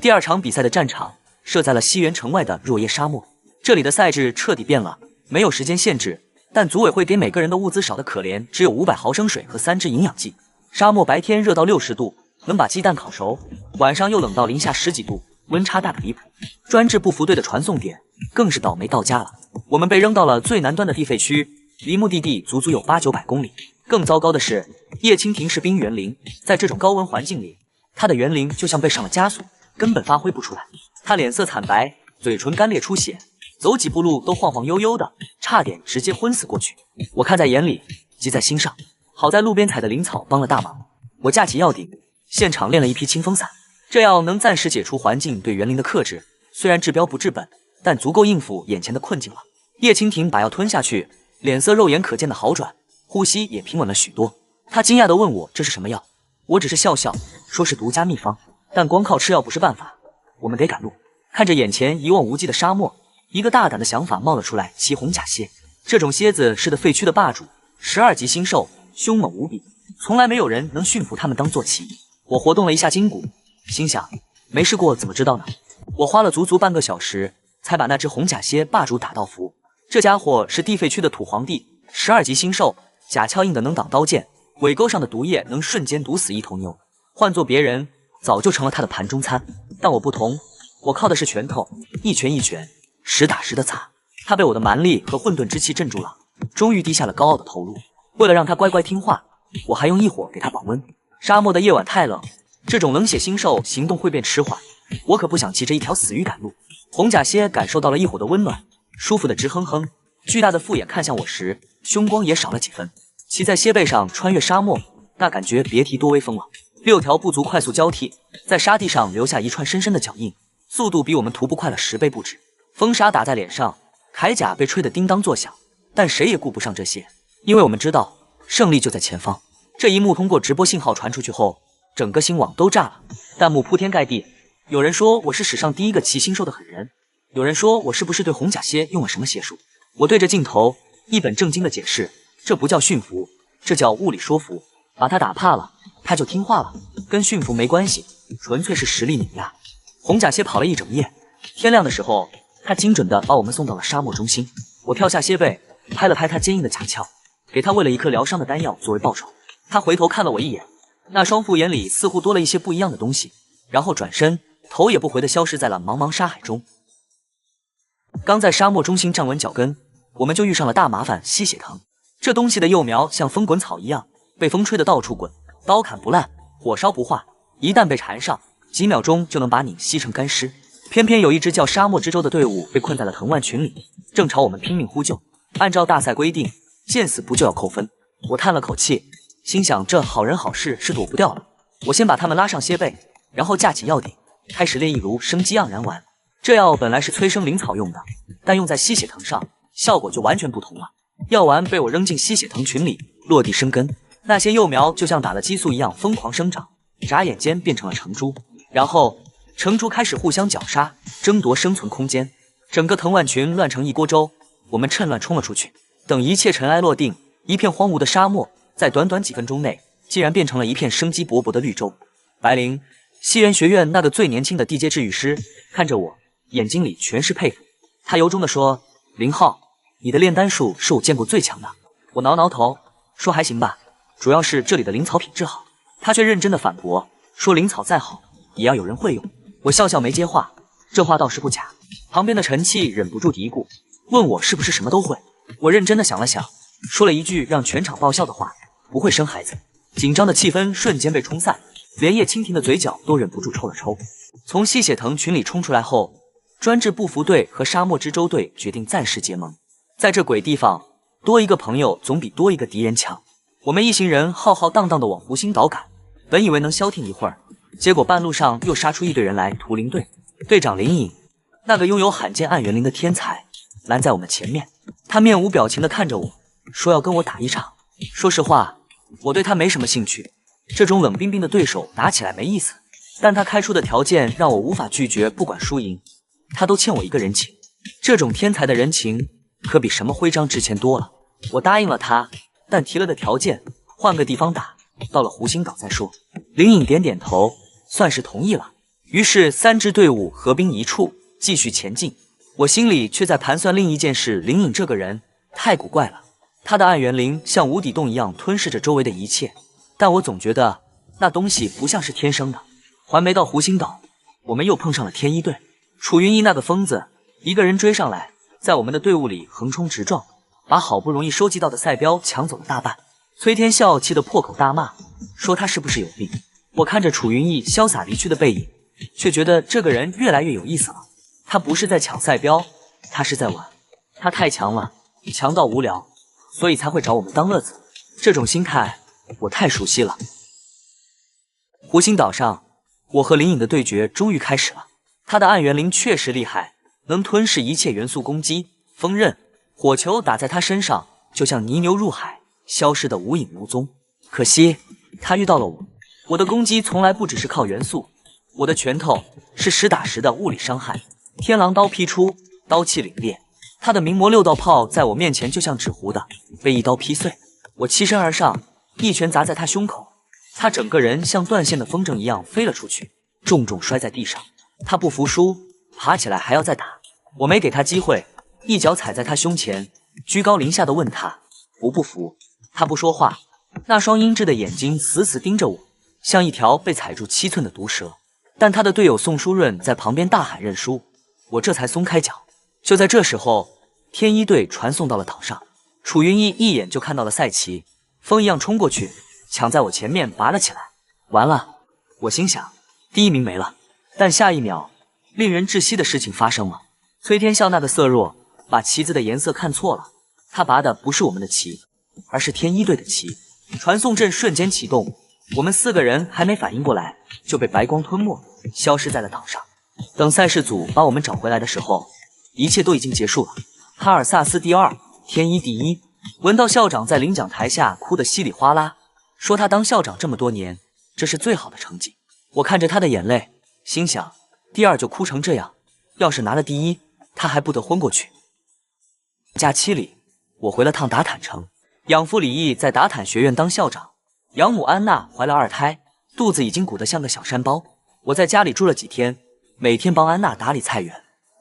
第2场比赛的战场设在了西园城外的若耶沙漠，这里的赛制彻底变了，没有时间限制，但组委会给每个人的物资少得可怜，只有500毫升水和3支营养剂。沙漠白天热到60度，能把鸡蛋烤熟，晚上又冷到零下10几度，温差大得离谱。专制不服队的传送点更是倒霉到家了，我们被扔到了最南端的地废区，离目的地足足有800-900公里。更糟糕的是，叶蜻蜓是冰园林，在这种高温环境里，他的园林就像被上了加速，根本发挥不出来。他脸色惨白，嘴唇干裂出血，走几步路都晃晃悠悠的，差点直接昏死过去。我看在眼里，急在心上。好在路边采的灵草帮了大忙，我架起药鼎，现场炼了一批清风散，这样能暂时解除环境对园林的克制，虽然治标不治本，但足够应付眼前的困境了。叶蜻蜓把药吞下去，脸色肉眼可见的好转，呼吸也平稳了许多。他惊讶地问我这是什么药，我只是笑笑说是独家秘方，但光靠吃药不是办法，我们得赶路。看着眼前一望无际的沙漠，一个大胆的想法冒了出来，骑红甲蝎。这种蝎子是的废墟的霸主，12级星兽，凶猛无比，从来没有人能驯服他们当坐骑。我活动了一下筋骨，心想没试过怎么知道呢。我花了足足半个小时才把那只红甲蝎霸主打到服。这家伙是地废区的土皇帝，12级星兽，甲壳硬的能挡刀剑，尾钩上的毒液能瞬间毒死一头牛，换做别人早就成了他的盘中餐。但我不同，我靠的是拳头，一拳一拳，实打实的砸。他被我的蛮力和混沌之气镇住了，终于低下了高傲的头颅。为了让他乖乖听话，我还用异火给他保温。沙漠的夜晚太冷，这种冷血星兽行动会变迟缓，我可不想骑着一条死鱼赶路。红甲蝎感受到了异火的温暖，舒服的直哼哼，巨大的复眼看向我时，凶光也少了几分。骑在蝎背上穿越沙漠，那感觉别提多威风了。6条步足快速交替，在沙地上留下一串深深的脚印，速度比我们徒步快了10倍不止。风沙打在脸上，铠甲被吹得叮当作响，但谁也顾不上这些，因为我们知道胜利就在前方。这一幕通过直播信号传出去后，整个星网都炸了，弹幕铺天盖地。有人说我是史上第一个骑星兽的狠人，有人说我是不是对红甲蝎用了什么邪术。我对着镜头一本正经的解释，这不叫驯服，这叫物理说服。把他打怕了，他就听话了，跟驯服没关系，纯粹是实力碾压。红甲蝎跑了一整夜，天亮的时候，他精准地把我们送到了沙漠中心。我跳下蝎背，拍了拍他坚硬的甲壳，给他喂了一颗疗伤的丹药作为报酬。他回头看了我一眼，那双副眼里似乎多了一些不一样的东西，然后转身，头也不回地消失在了茫茫沙海中。刚在沙漠中心站稳脚跟，我们就遇上了大麻烦——吸血藤。这东西的幼苗像风滚草一样，被风吹得到处滚，刀砍不烂，火烧不化，一旦被缠上，几秒钟就能把你吸成干尸。偏偏有一支叫沙漠之舟的队伍被困在了藤蔓群里，正朝我们拼命呼救。按照大赛规定，见死不救要扣分。我叹了口气，心想这好人好事是躲不掉了。我先把他们拉上蝎背，然后架起药鼎，开始炼一炉生机盎然丸。这药本来是催生灵草用的，但用在吸血藤上，效果就完全不同了。药丸被我扔进吸血藤群里，落地生根，那些幼苗就像打了激素一样疯狂生长，眨眼间变成了成株，然后成株开始互相绞杀，争夺生存空间。整个藤蔓群乱成一锅粥，我们趁乱冲了出去。等一切尘埃落定，一片荒芜的沙漠在短短几分钟内竟然变成了一片生机勃勃的绿洲。白灵，西元学院那个最年轻的地阶治愈师，看着我，眼睛里全是佩服。他由衷地说：“林浩，你的炼丹术是我见过最强的。”我挠挠头，说还行吧，主要是这里的灵草品质好。他却认真地反驳，说灵草再好，也要有人会用。我笑笑没接话，这话倒是不假。旁边的陈气忍不住嘀咕，问我是不是什么都会。我认真地想了想，说了一句让全场爆笑的话：不会生孩子。紧张的气氛瞬间被冲散，连叶蜻蜓的嘴角都忍不住抽了抽。从吸血藤群里冲出来后，专治不服队和沙漠之舟队决定暂时结盟。在这鬼地方，多一个朋友总比多一个敌人强。我们一行人浩浩荡荡地往湖心岛赶，本以为能消停一会儿，结果半路上又杀出一队人来屠灵队。队长林颖，那个拥有罕见暗元灵的天才，拦在我们前面。他面无表情地看着我，说要跟我打一场。说实话，我对他没什么兴趣，这种冷冰冰的对手打起来没意思。但他开出的条件让我无法拒绝，不管输赢，他都欠我一个人情。这种天才的人情可比什么徽章值钱多了。我答应了他，但提了的条件，换个地方打，到了湖心岛再说。林颖点点头，算是同意了。于是3支队伍合兵一处，继续前进。我心里却在盘算另一件事：林颖这个人太古怪了，他的暗元灵像无底洞一样吞噬着周围的一切，但我总觉得那东西不像是天生的。还没到湖心岛，我们又碰上了天一队。楚云逸那个疯子一个人追上来，在我们的队伍里横冲直撞，把好不容易收集到的赛标抢走了大半。崔天笑气得破口大骂，说他是不是有病。我看着楚云逸潇洒离去的背影，却觉得这个人越来越有意思了。他不是在抢赛标，他是在玩。他太强了，强到无聊，所以才会找我们当乐子。这种心态我太熟悉了。湖心岛上，我和林颖的对决终于开始了。他的暗元灵确实厉害，能吞噬一切元素攻击，锋刃、火球打在他身上，就像泥牛入海，消失得无影无踪。可惜他遇到了我，我的攻击从来不只是靠元素，我的拳头是实打实的物理伤害。天狼刀劈出，刀气凛冽，他的明魔6道炮在我面前就像纸糊的，被一刀劈碎。我欺身而上，一拳砸在他胸口，他整个人像断线的风筝一样飞了出去，重重摔在地上。他不服输，爬起来还要再打。我没给他机会，一脚踩在他胸前，居高临下的问他服不服。他不说话，那双阴鸷的眼睛死死盯着我，像一条被踩住7寸的毒蛇。但他的队友宋书润在旁边大喊认输，我这才松开脚。就在这时候，天一队传送到了岛上，楚云逸一眼就看到了赛旗，风一样冲过去，抢在我前面拔了起来。完了，我心想，第1名没了。但下一秒，令人窒息的事情发生了。崔天笑那个色弱把旗子的颜色看错了，他拔的不是我们的旗，而是天一队的旗。传送阵瞬间启动，我们4个人还没反应过来，就被白光吞没，消失在了岛上。等赛事组把我们找回来的时候，一切都已经结束了。哈尔萨斯第二，天一第一。闻到校长在领奖台下哭得稀里哗啦，说他当校长这么多年，这是最好的成绩。我看着他的眼泪，心想，第二就哭成这样，要是拿了第一，他还不得昏过去。假期里，我回了趟达坦城，养父李毅在达坦学院当校长，养母安娜怀了二胎，肚子已经鼓得像个小山包。我在家里住了几天，每天帮安娜打理菜园，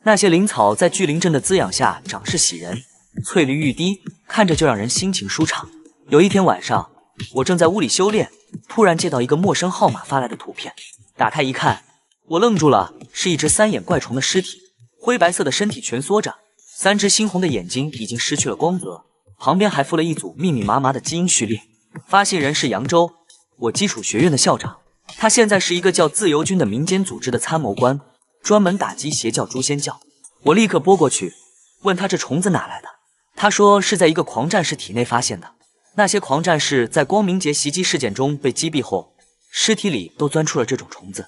那些灵草在巨灵阵的滋养下长势喜人，翠绿欲滴，看着就让人心情舒畅。有一天晚上，我正在屋里修炼，突然接到一个陌生号码发来的图片，打开一看，我愣住了，是一只三眼怪虫的尸体，灰白色的身体蜷缩着，3只猩红的眼睛已经失去了光泽，旁边还附了一组密密麻麻的基因序列。发信人是扬州，我基础学院的校长，他现在是一个叫自由军的民间组织的参谋官，专门打击邪教诛仙教。我立刻拨过去，问他这虫子哪来的。他说是在一个狂战士体内发现的，那些狂战士在光明节袭击事件中被击毙后，尸体里都钻出了这种虫子。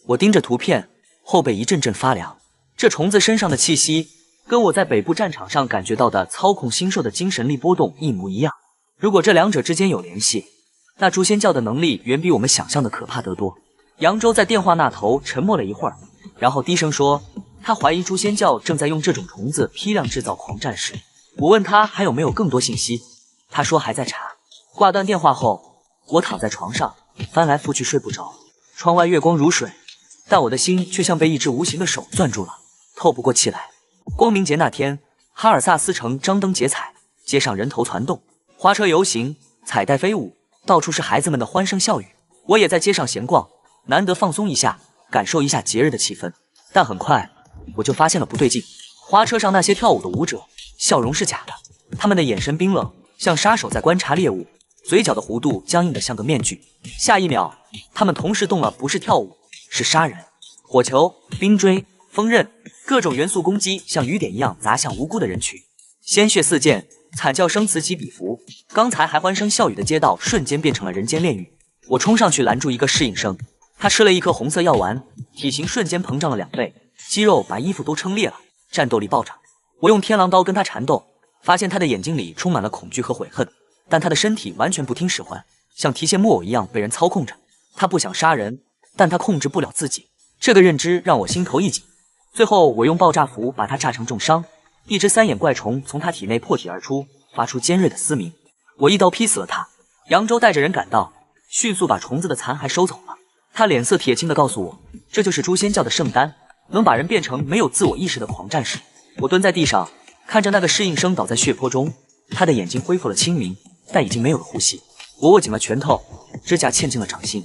我盯着图片，后背一阵阵发凉。这虫子身上的气息，跟我在北部战场上感觉到的操控星兽的精神力波动一模一样。如果这两者之间有联系，那诛仙教的能力远比我们想象的可怕得多。扬州在电话那头沉默了一会儿，然后低声说，他怀疑诛仙教正在用这种虫子批量制造狂战士。我问他还有没有更多信息，他说还在查。挂断电话后，我躺在床上翻来覆去睡不着，窗外月光如水，但我的心却像被一只无形的手攥住了，透不过气来。光明节那天，哈尔萨斯城张灯结彩，街上人头攒动，花车游行，彩带飞舞，到处是孩子们的欢声笑语。我也在街上闲逛，难得放松一下，感受一下节日的气氛。但很快我就发现了不对劲，花车上那些跳舞的舞者笑容是假的，他们的眼神冰冷，像杀手在观察猎物，嘴角的弧度僵硬的像个面具。下一秒，他们同时动了，不是跳舞，是杀人。火球、冰锥、锋刃，各种元素攻击像雨点一样砸向无辜的人群，鲜血四溅，惨叫声此起彼伏。刚才还欢声笑语的街道瞬间变成了人间炼狱。我冲上去拦住一个侍应生，他吃了一颗红色药丸，体型瞬间膨胀了2倍，肌肉把衣服都撑裂了，战斗力暴涨。我用天狼刀跟他缠斗，发现他的眼睛里充满了恐惧和悔恨，但他的身体完全不听使唤，像提线木偶一样被人操控着。他不想杀人，但他控制不了自己，这个认知让我心头一紧。最后我用爆炸符把他炸成重伤，一只三眼怪虫从他体内破体而出，发出尖锐的嘶鸣。我一刀劈死了他。扬州带着人赶到，迅速把虫子的残骸收走了。他脸色铁青地告诉我，这就是诛仙教的圣丹，能把人变成没有自我意识的狂战士。我蹲在地上，看着那个侍应生倒在血泊中，他的眼睛恢复了清明，但已经没有了呼吸。我握紧了拳头，指甲嵌进了掌心。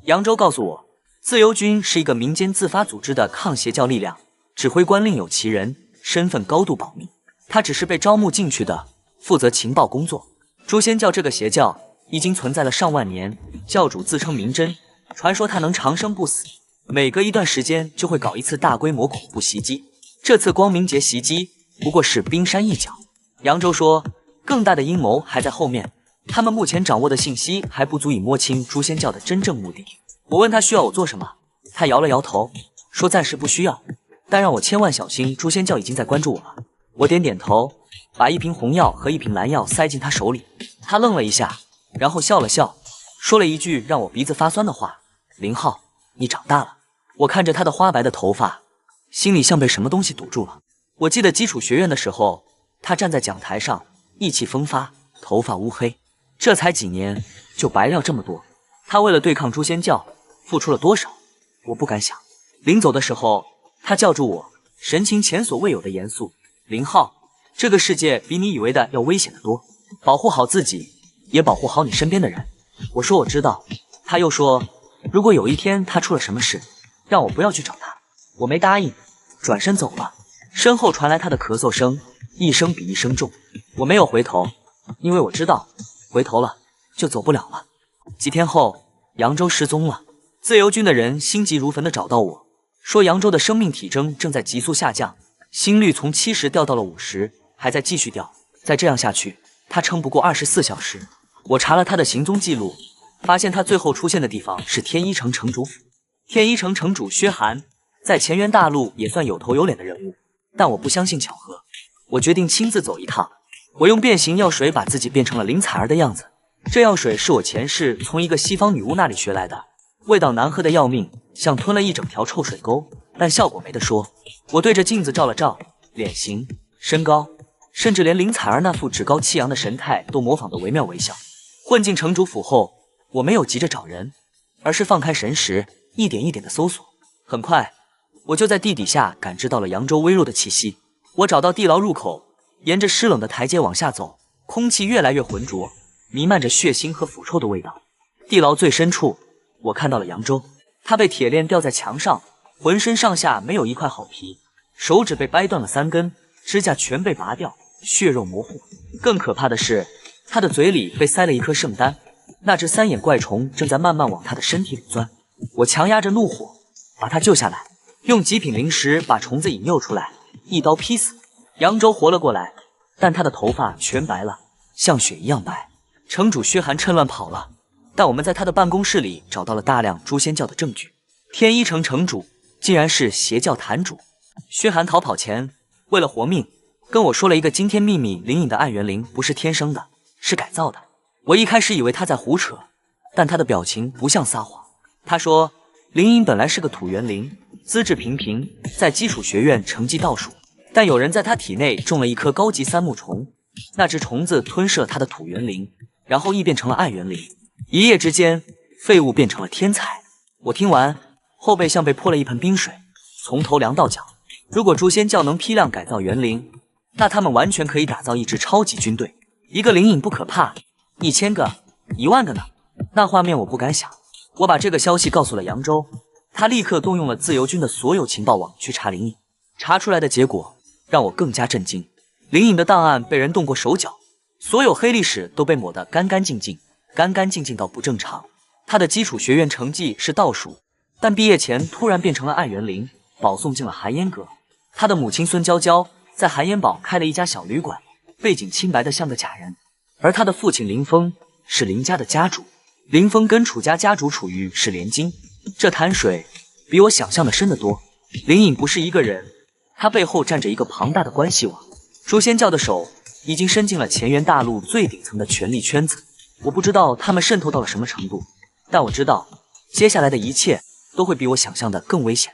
扬州告诉我，自由军是一个民间自发组织的抗邪教力量，指挥官另有其人，身份高度保密。他只是被招募进去的，负责情报工作。诛仙教这个邪教已经存在了上万年，教主自称明真，传说他能长生不死，每隔一段时间就会搞一次大规模恐怖袭击。这次光明节袭击不过是冰山一角。扬州说，更大的阴谋还在后面，他们目前掌握的信息还不足以摸清诛仙教的真正目的。我问他需要我做什么，他摇了摇头，说暂时不需要，但让我千万小心，诛仙教已经在关注我了。我点点头，把一瓶红药和一瓶蓝药塞进他手里。他愣了一下，然后笑了笑，说了一句让我鼻子发酸的话，林浩，你长大了。我看着他的花白的头发，心里像被什么东西堵住了。我记得基础学院的时候，他站在讲台上，意气风发，头发乌黑，这才几年就白掉这么多。他为了对抗诛仙教付出了多少，我不敢想。临走的时候，他叫住我，神情前所未有的严肃，林浩，这个世界比你以为的要危险得多，保护好自己，也保护好你身边的人。我说我知道。他又说，如果有一天他出了什么事，让我不要去找他。我没答应，转身走了。身后传来他的咳嗽声，一声比一声重。我没有回头，因为我知道回头了就走不了了。几天后，扬州失踪了。自由军的人心急如焚地找到我，说扬州的生命体征正在急速下降，心率从70掉到了50，还在继续掉。再这样下去，他撑不过24小时。我查了他的行踪记录，发现他最后出现的地方是天一城城主府。天一城城主薛寒在乾元大陆也算有头有脸的人物，但我不相信巧合，我决定亲自走一趟。我用变形药水把自己变成了林采儿的样子。这药水是我前世从一个西方女巫那里学来的，味道难喝的要命，像吞了一整条臭水沟，但效果没得说。我对着镜子照了照，脸型、身高，甚至连林采儿那副趾高气扬的神态都模仿得惟妙惟肖。混进城主府后，我没有急着找人，而是放开神识，一点一点的搜索。很快，我就在地底下感知到了扬州微弱的气息。我找到地牢入口，沿着湿冷的台阶往下走，空气越来越浑浊，弥漫着血腥和腐臭的味道。地牢最深处，我看到了扬州，他被铁链吊在墙上，浑身上下没有一块好皮，手指被掰断了3根，指甲全被拔掉，血肉模糊。更可怕的是，他的嘴里被塞了一颗圣丹，那只3眼怪虫正在慢慢往他的身体里钻。我强压着怒火，把他救下来，用极品灵石把虫子引诱出来，一刀劈死。扬州活了过来，但他的头发全白了，像雪一样白。城主薛寒趁乱跑了，但我们在他的办公室里找到了大量诛仙教的证据。天一城城主竟然是邪教坛主。薛寒逃跑前，为了活命，跟我说了一个惊天秘密：灵隐的暗元灵不是天生的，是改造的。我一开始以为他在胡扯，但他的表情不像撒谎。他说，灵隐本来是个土元灵，资质平平，在基础学院成绩倒数，但有人在他体内种了一颗高级3目虫，那只虫子吞噬了他的土元灵，然后异变成了暗元灵，一夜之间，废物变成了天才。我听完，后背像被泼了一盆冰水，从头凉到脚。如果诛仙教能批量改造元灵，那他们完全可以打造一支超级军队。一个灵隐不可怕，1000个、10000个呢？那画面我不敢想。我把这个消息告诉了扬州，他立刻动用了自由军的所有情报网去查灵隐，查出来的结果让我更加震惊。灵隐的档案被人动过手脚，所有黑历史都被抹得干干净净，干干净净到不正常。他的基础学院成绩是倒数，但毕业前突然变成了暗元灵，保送进了寒烟阁。他的母亲孙娇娇在寒烟堡开了一家小旅馆，背景清白的像个假人。而他的父亲林峰是林家的家主，林峰跟楚家家主楚玉是连襟。这潭水比我想象的深得多。灵隐不是一个人，他背后站着一个庞大的关系网。诛仙教的手已经伸进了前元大陆最顶层的权力圈子，我不知道他们渗透到了什么程度，但我知道接下来的一切都会比我想象的更危险。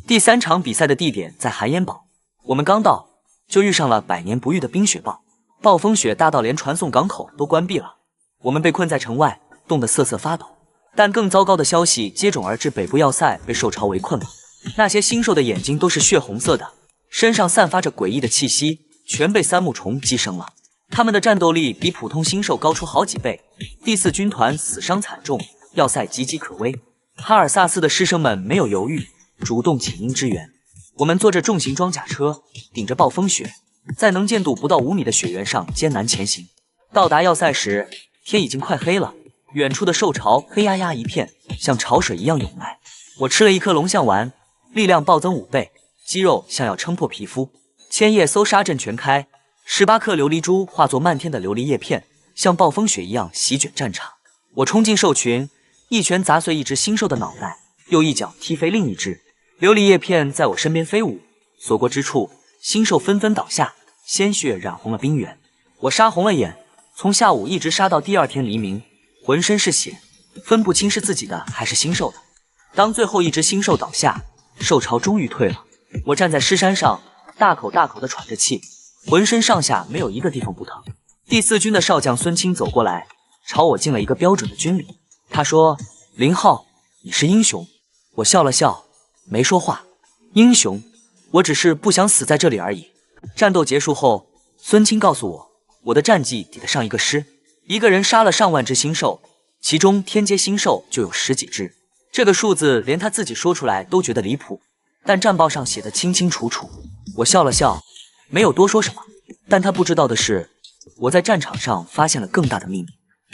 第3场比赛的地点在寒烟堡，我们刚到就遇上了百年不遇的冰雪暴，暴风雪大到连传送港口都关闭了，我们被困在城外，冻得瑟瑟发抖。但更糟糕的消息接踵而至，北部要塞被兽潮围困了，那些星兽的眼睛都是血红色的，身上散发着诡异的气息，全被3目虫寄生了。他们的战斗力比普通星兽高出好几倍。第4军团死伤惨重，要塞岌岌可危。哈尔萨斯的师生们没有犹豫，主动请缨支援。我们坐着重型装甲车，顶着暴风雪，在能见度不到5米的雪原上艰难前行。到达要塞时，天已经快黑了，远处的兽巢黑压压一片，像潮水一样涌来。我吃了一颗龙象丸，力量暴增5倍，肌肉像要撑破皮肤。千叶搜杀阵全开，18颗琉璃珠化作漫天的琉璃叶片，像暴风雪一样席卷战场。我冲进兽群，一拳砸碎一只星兽的脑袋，又一脚踢飞另一只。琉璃叶片在我身边飞舞，所过之处，星兽纷纷倒下，鲜血染红了冰原。我杀红了眼，从下午一直杀到第2天黎明，浑身是血，分不清是自己的还是星兽的。当最后一只星兽倒下，兽潮终于退了。我站在尸山上，大口大口地喘着气，浑身上下没有一个地方不疼。第4军的少将孙清走过来，朝我敬了一个标准的军礼。他说：“林浩，你是英雄。”我笑了笑，没说话。英雄？我只是不想死在这里而已。战斗结束后，孙清告诉我，我的战绩抵得上一个师。一个人杀了上万只星兽，其中天阶星兽就有10几只。这个数字连他自己说出来都觉得离谱，但战报上写得清清楚楚。我笑了笑，没有多说什么。但他不知道的是，我在战场上发现了更大的秘密。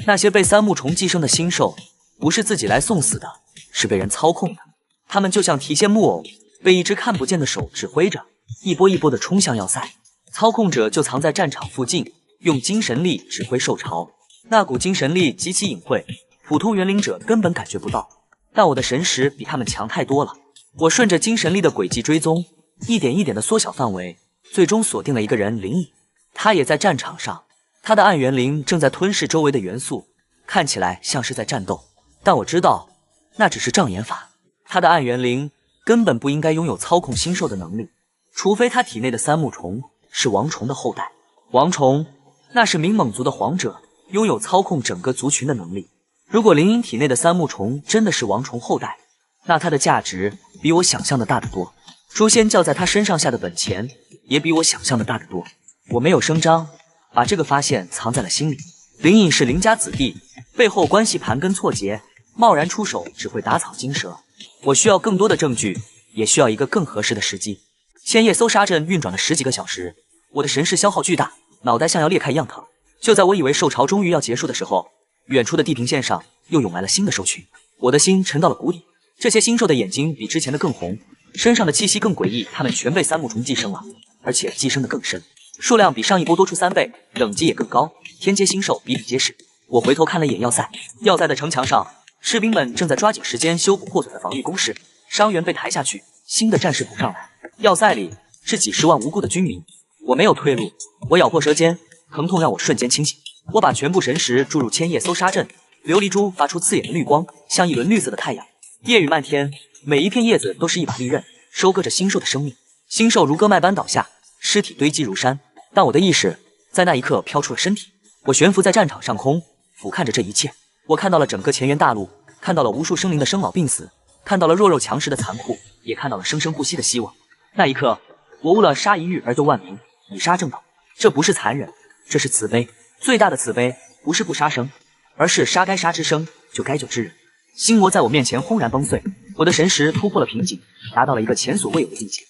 那些被3目虫寄生的星兽，不是自己来送死的，是被人操控的。他们就像提线木偶，被一只看不见的手指挥着，一波一波地冲向要塞。操控者就藏在战场附近，用精神力指挥兽潮。那股精神力极其隐晦，普通元灵者根本感觉不到。但我的神识比他们强太多了。我顺着精神力的轨迹追踪，一点一点地缩小范围，最终锁定了一个人林隐，他也在战场上，他的暗元灵正在吞噬周围的元素，看起来像是在战斗，但我知道那只是障眼法。他的暗元灵根本不应该拥有操控星兽的能力，除非他体内的三目虫是王虫的后代。王虫那是明猛族的皇者，拥有操控整个族群的能力。如果林隐体内的三目虫真的是王虫后代，那它的价值比我想象的大得多。诛仙教在他身上下的本钱也比我想象的大得多。我没有声张，把这个发现藏在了心里。林隐是林家子弟，背后关系盘根错节，贸然出手只会打草惊蛇。我需要更多的证据，也需要一个更合适的时机。千叶搜杀阵运转了10几个小时，我的神识消耗巨大，脑袋像要裂开一样疼。就在我以为兽潮终于要结束的时候，远处的地平线上又涌来了新的兽群，我的心沉到了谷底。这些星兽的眼睛比之前的更红，身上的气息更诡异，它们全被三目虫寄生了，而且寄生的更深，数量比上一波多出3倍，等级也更高。天阶星兽比比皆是。我回头看了一眼要塞，要塞的城墙上，士兵们正在抓紧时间修补破损的防御工事，伤员被抬下去，新的战士补上来。要塞里是几十万无辜的军民，我没有退路，我咬破舌尖，疼痛让我瞬间清醒。我把全部神识注入千叶搜杀阵，琉璃珠发出刺眼的绿光，像一轮绿色的太阳。夜雨漫天，每一片叶子都是一把利刃，收割着星兽的生命。星兽如割脉般倒下，尸体堆积如山。但我的意识在那一刻飘出了身体，我悬浮在战场上空，俯瞰着这一切。我看到了整个前元大陆，看到了无数生灵的生老病死，看到了弱肉强食的残酷，也看到了生生不息的希望。那一刻，我悟了杀一域而斗万民，以杀正道。这不是残忍，这是慈悲。最大的慈悲不是不杀生，而是杀该杀之生，救该救之人。心魔在我面前轰然崩碎，我的神识突破了瓶颈，达到了一个前所未有的境界。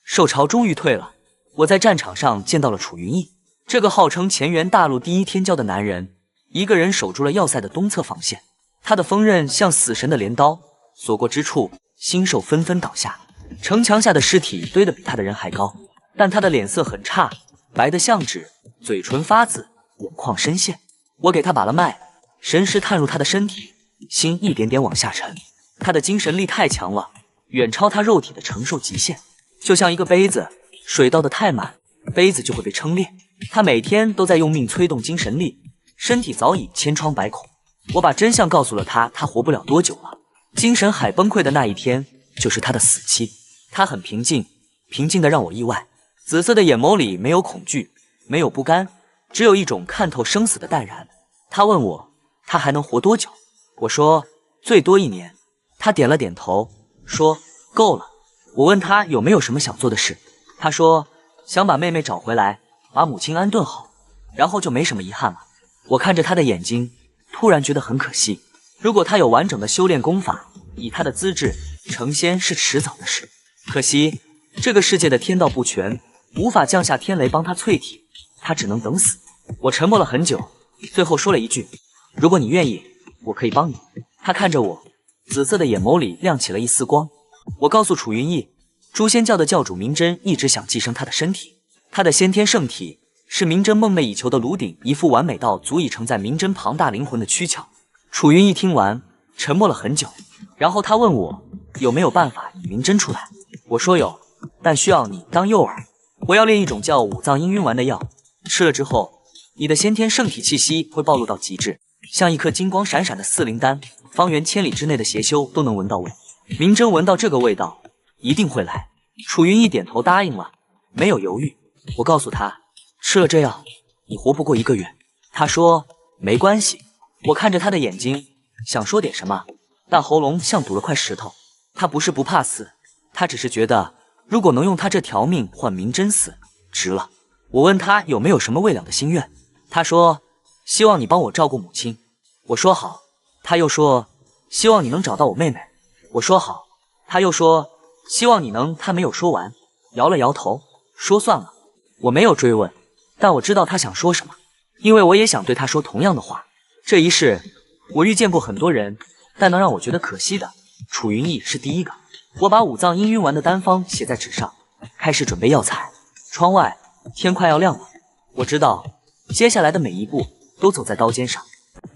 兽潮终于退了，我在战场上见到了楚云逸，这个号称前元大陆第一天骄的男人，一个人守住了要塞的东侧防线。他的锋刃像死神的镰刀，所过之处，星兽纷纷倒下。城墙下的尸体堆得比他的人还高，但他的脸色很差，白得像纸，嘴唇发紫，眼眶深陷。我给他把了脉，神识探入他的身体，心一点点往下沉。他的精神力太强了，远超他肉体的承受极限。就像一个杯子，水倒得太满，杯子就会被撑裂。他每天都在用命催动精神力，身体早已千疮百孔。我把真相告诉了他，他活不了多久了。精神海崩溃的那一天，就是他的死期。他很平静，平静的让我意外。紫色的眼眸里没有恐惧，没有不甘，只有一种看透生死的淡然。他问我，他还能活多久？我说，最多1年。他点了点头，说够了。我问他有没有什么想做的事，他说想把妹妹找回来，把母亲安顿好，然后就没什么遗憾了。我看着他的眼睛，突然觉得很可惜。如果他有完整的修炼功法，以他的资质，成仙是迟早的事。可惜这个世界的天道不全，无法降下天雷帮他淬体，他只能等死。我沉默了很久，最后说了一句，如果你愿意，我可以帮你。他看着我，紫色的眼眸里亮起了一丝光。我告诉楚云逸，诛仙教的教主明真一直想寄生他的身体，他的先天圣体是明真梦寐以求的炉鼎，一副完美到足以承载明真庞大灵魂的躯壳。楚云逸听完，沉默了很久，然后他问我有没有办法引明真出来。我说有，但需要你当诱饵。我要炼一种叫五脏氤氲丸的药，吃了之后，你的先天圣体气息会暴露到极致，像一颗金光闪闪的4灵丹，方圆千里之内的邪修都能闻到味。明真闻到这个味道，一定会来。楚云逸点头答应了，没有犹豫。我告诉他，吃了这药，你活不过1个月。他说没关系。我看着他的眼睛，想说点什么，但喉咙像堵了块石头。他不是不怕死，他只是觉得如果能用他这条命换明真死，值了。我问他有没有什么未了的心愿，他说希望你帮我照顾母亲。我说好。他又说希望你能找到我妹妹。我说好。他又说希望你能……他没有说完，摇了摇头，说算了。我没有追问，但我知道他想说什么，因为我也想对他说同样的话。这一世，我遇见过很多人，但能让我觉得可惜的，楚云逸是第一个。我把五脏氤氲丸的丹方写在纸上，开始准备药材。窗外天快要亮了，我知道接下来的每一步都走在刀尖上。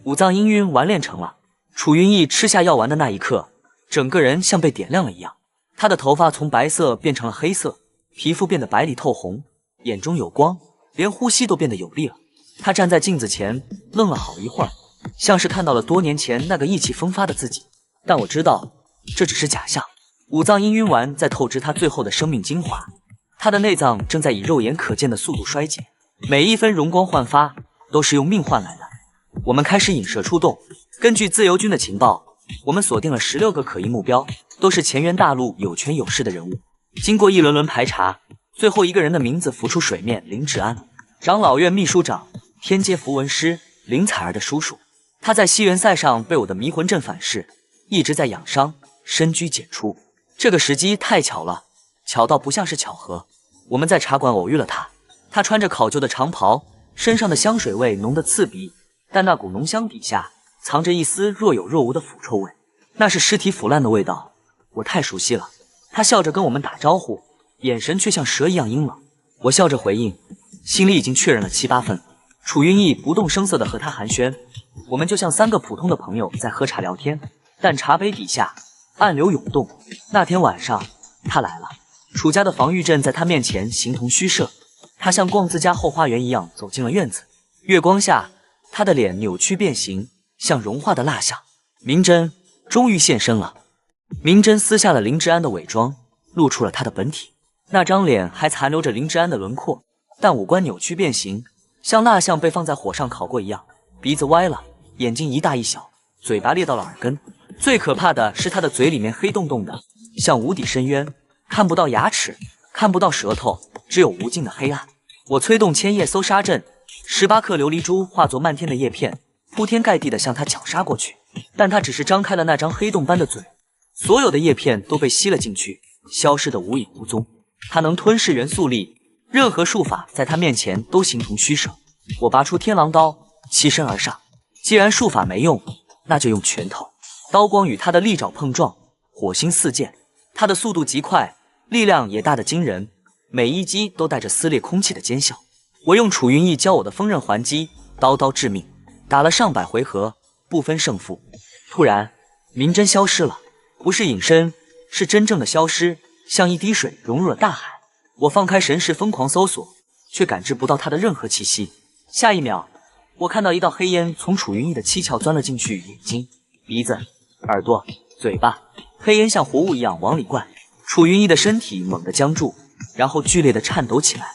五脏氤氲丸炼成了，楚云逸吃下药丸的那一刻，整个人像被点亮了一样。他的头发从白色变成了黑色，皮肤变得白里透红，眼中有光，连呼吸都变得有力了。他站在镜子前，愣了好一会儿，像是看到了多年前那个意气风发的自己。但我知道，这只是假象。五脏氤氲丸在透支他最后的生命精华，他的内脏正在以肉眼可见的速度衰竭，每一分容光焕发，都是用命换来的。我们开始引蛇出洞，根据自由军的情报，我们锁定了16个可疑目标，都是前元大陆有权有势的人物。经过一轮轮排查，最后一个人的名字浮出水面，林志安，长老院秘书长，天阶符文师，林采儿的叔叔。他在西元赛上被我的迷魂阵反噬，一直在养伤，深居简出。这个时机太巧了，巧到不像是巧合。我们在茶馆偶遇了他，他穿着考究的长袍，身上的香水味浓得刺鼻，但那股浓香底下藏着一丝若有若无的腐臭味，那是尸体腐烂的味道，我太熟悉了。他笑着跟我们打招呼，眼神却像蛇一样阴冷。我笑着回应，心里已经确认了7、8分。楚云逸不动声色地和他寒暄，我们就像3个普通的朋友在喝茶聊天，但茶杯底下暗流涌动。那天晚上他来了，楚家的防御阵在他面前形同虚设，他像逛自家后花园一样走进了院子。月光下，他的脸扭曲变形，像融化的蜡像。明真终于现身了。明真撕下了林志安的伪装，露出了他的本体。那张脸还残留着林志安的轮廓，但五官扭曲变形，像蜡像被放在火上烤过一样。鼻子歪了，眼睛一大一小，嘴巴裂到了耳根。最可怕的是他的嘴里面黑洞洞的，像无底深渊，看不到牙齿，看不到舌头，只有无尽的黑暗。我催动千叶搜杀阵，18颗琉璃珠化作漫天的叶片，铺天盖地的向他绞杀过去。但他只是张开了那张黑洞般的嘴，所有的叶片都被吸了进去，消失得无影无踪。他能吞噬元素力，任何术法在他面前都形同虚设。我拔出天狼刀，欺身而上。既然术法没用，那就用拳头。刀光与他的利爪碰撞，火星四溅。他的速度极快，力量也大得惊人，每一击都带着撕裂空气的尖笑。我用楚云逸教我的锋刃还击，刀刀致命，打了上百回合，不分胜负。突然，明真消失了，不是隐身，是真正的消失，像一滴水融入了大海。我放开神识疯狂搜索，却感知不到他的任何气息。下一秒，我看到一道黑烟从楚云逸的七窍钻了进去，眼睛、鼻子、耳朵、嘴巴，黑烟像活物一样往里灌。楚云逸的身体猛地僵住，然后剧烈的颤抖起来。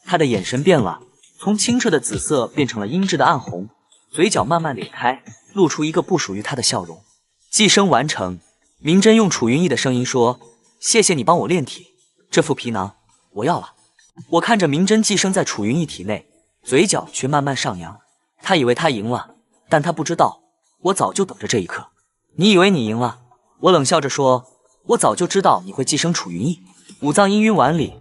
他的眼神变了，从清澈的紫色变成了阴鸷的暗红，嘴角慢慢咧开，露出一个不属于他的笑容。寄生完成，明真用楚云逸的声音说：“谢谢你帮我炼体，这副皮囊我要了。”我看着明真寄生在楚云逸体内，嘴角却慢慢上扬。他以为他赢了，但他不知道，我早就等着这一刻。你以为你赢了？我冷笑着说，我早就知道你会寄生楚云逸。五脏氤氲丸里，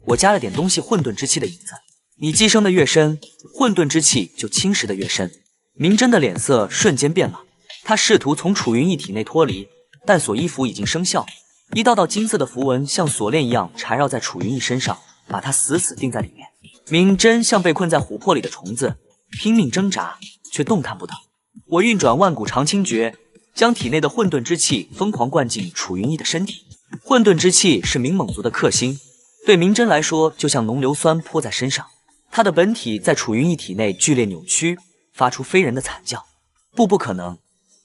我加了点东西混沌之气的影子，你寄生的越深，混沌之气就侵蚀的越深。明真的脸色瞬间变了，他试图从楚云逸体内脱离，但锁衣符已经生效，一道道金色的符文像锁链一样缠绕在楚云逸身上，把他死死钉在里面。明真像被困在琥珀里的虫子，拼命挣扎，却动弹不得。我运转万古长青诀，将体内的混沌之气疯狂灌进楚云逸的身体。混沌之气是冥猛族的克星，对明真来说就像浓硫酸泼在身上。他的本体在楚云逸体内剧烈扭曲，发出非人的惨叫。不可能！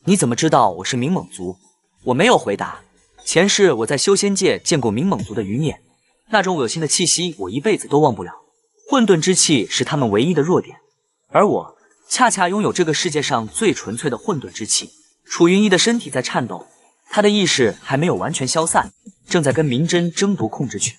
你怎么知道我是冥猛族？我没有回答。前世我在修仙界见过冥猛族的云眼，那种恶心的气息我一辈子都忘不了。混沌之气是他们唯一的弱点，而我恰恰拥有这个世界上最纯粹的混沌之气。楚云逸的身体在颤抖，他的意识还没有完全消散，正在跟明真争夺控制权。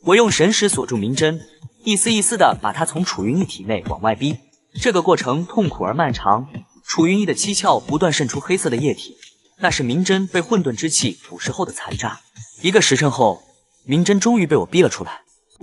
我用神识锁住明真，一丝一丝的把他从楚云逸体内往外逼。这个过程痛苦而漫长，楚云逸的七窍不断渗出黑色的液体，那是明真被混沌之气腐蚀后的残渣。1个时辰后，明真终于被我逼了出来。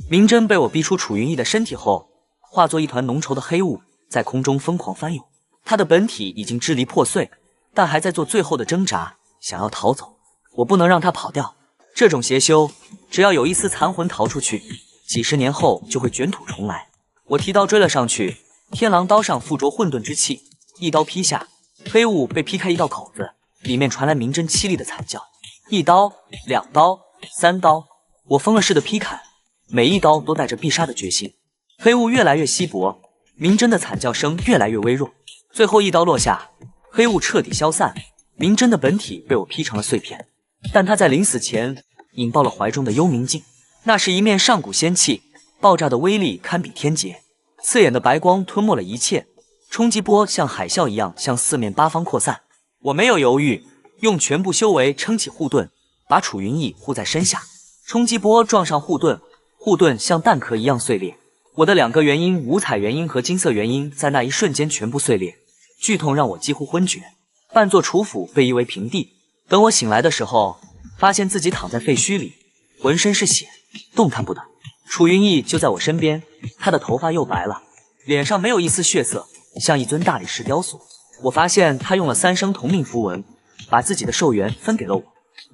明真被我逼出楚云逸的身体后，化作一团浓稠的黑雾，在空中疯狂翻涌。他的本体已经支离破碎，但还在做最后的挣扎，想要逃走。我不能让他跑掉。这种邪修，只要有一丝残魂逃出去，几十年后就会卷土重来。我提刀追了上去，天狼刀上附着混沌之气，一刀劈下，黑雾被劈开一道口子，里面传来明真凄厉的惨叫。1刀、2刀、3刀，我疯了似的劈砍，每一刀都带着必杀的决心。黑雾越来越稀薄，明真的惨叫声越来越微弱。最后一刀落下，黑雾彻底消散，明真的本体被我劈成了碎片。但他在临死前引爆了怀中的幽冥镜，那是一面上古仙器，爆炸的威力堪比天劫，刺眼的白光吞没了一切，冲击波像海啸一样向四面八方扩散。我没有犹豫，用全部修为撑起护盾，把楚云逸护在身下。冲击波撞上护盾，护盾像弹壳一样碎裂。我的2个元婴五彩元婴和金色元婴在那一瞬间全部碎裂，剧痛让我几乎昏厥，半座楚府被夷为平地。等我醒来的时候，发现自己躺在废墟里，浑身是血，动弹不得。楚云逸就在我身边，他的头发又白了，脸上没有一丝血色，像一尊大理石雕塑。我发现他用了3声同命符文，把自己的寿元分给了我。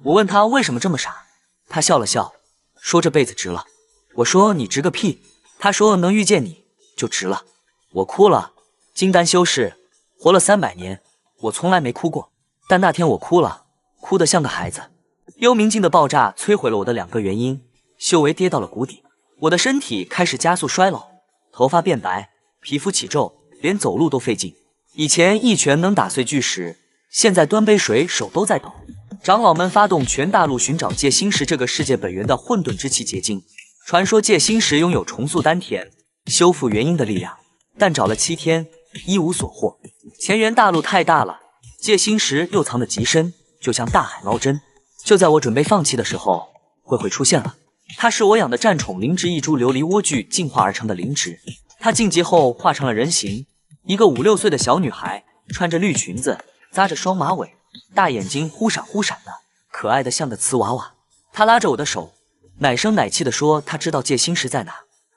我问他为什么这么傻，他笑了笑，说这辈子值了。我说你值个屁，他说能遇见你就值了。我哭了，金丹修士活了300年，我从来没哭过，但那天我哭了，哭得像个孩子。幽冥镜的爆炸摧毁了我的2个元婴，修为跌到了谷底，我的身体开始加速衰老，头发变白，皮肤起皱，连走路都费劲。以前一拳能打碎巨石，现在端杯水手都在抖。长老们发动全大陆寻找界心石这个世界本源的混沌之气结晶。传说界心石拥有重塑丹田、修复元婴的力量，但找了7天，一无所获。前缘大陆太大了，界心石又藏得极深，就像大海捞针。就在我准备放弃的时候，慧慧出现了。她是我养的战宠灵芝一株琉璃莴苣进化而成的灵芝。她晋级后化成了人形，一个5、6岁的小女孩，穿着绿裙子，扎着双马尾，大眼睛忽闪忽闪的，可爱的像个瓷娃娃。她拉着我的手，奶声奶气地说她知道界心石在哪。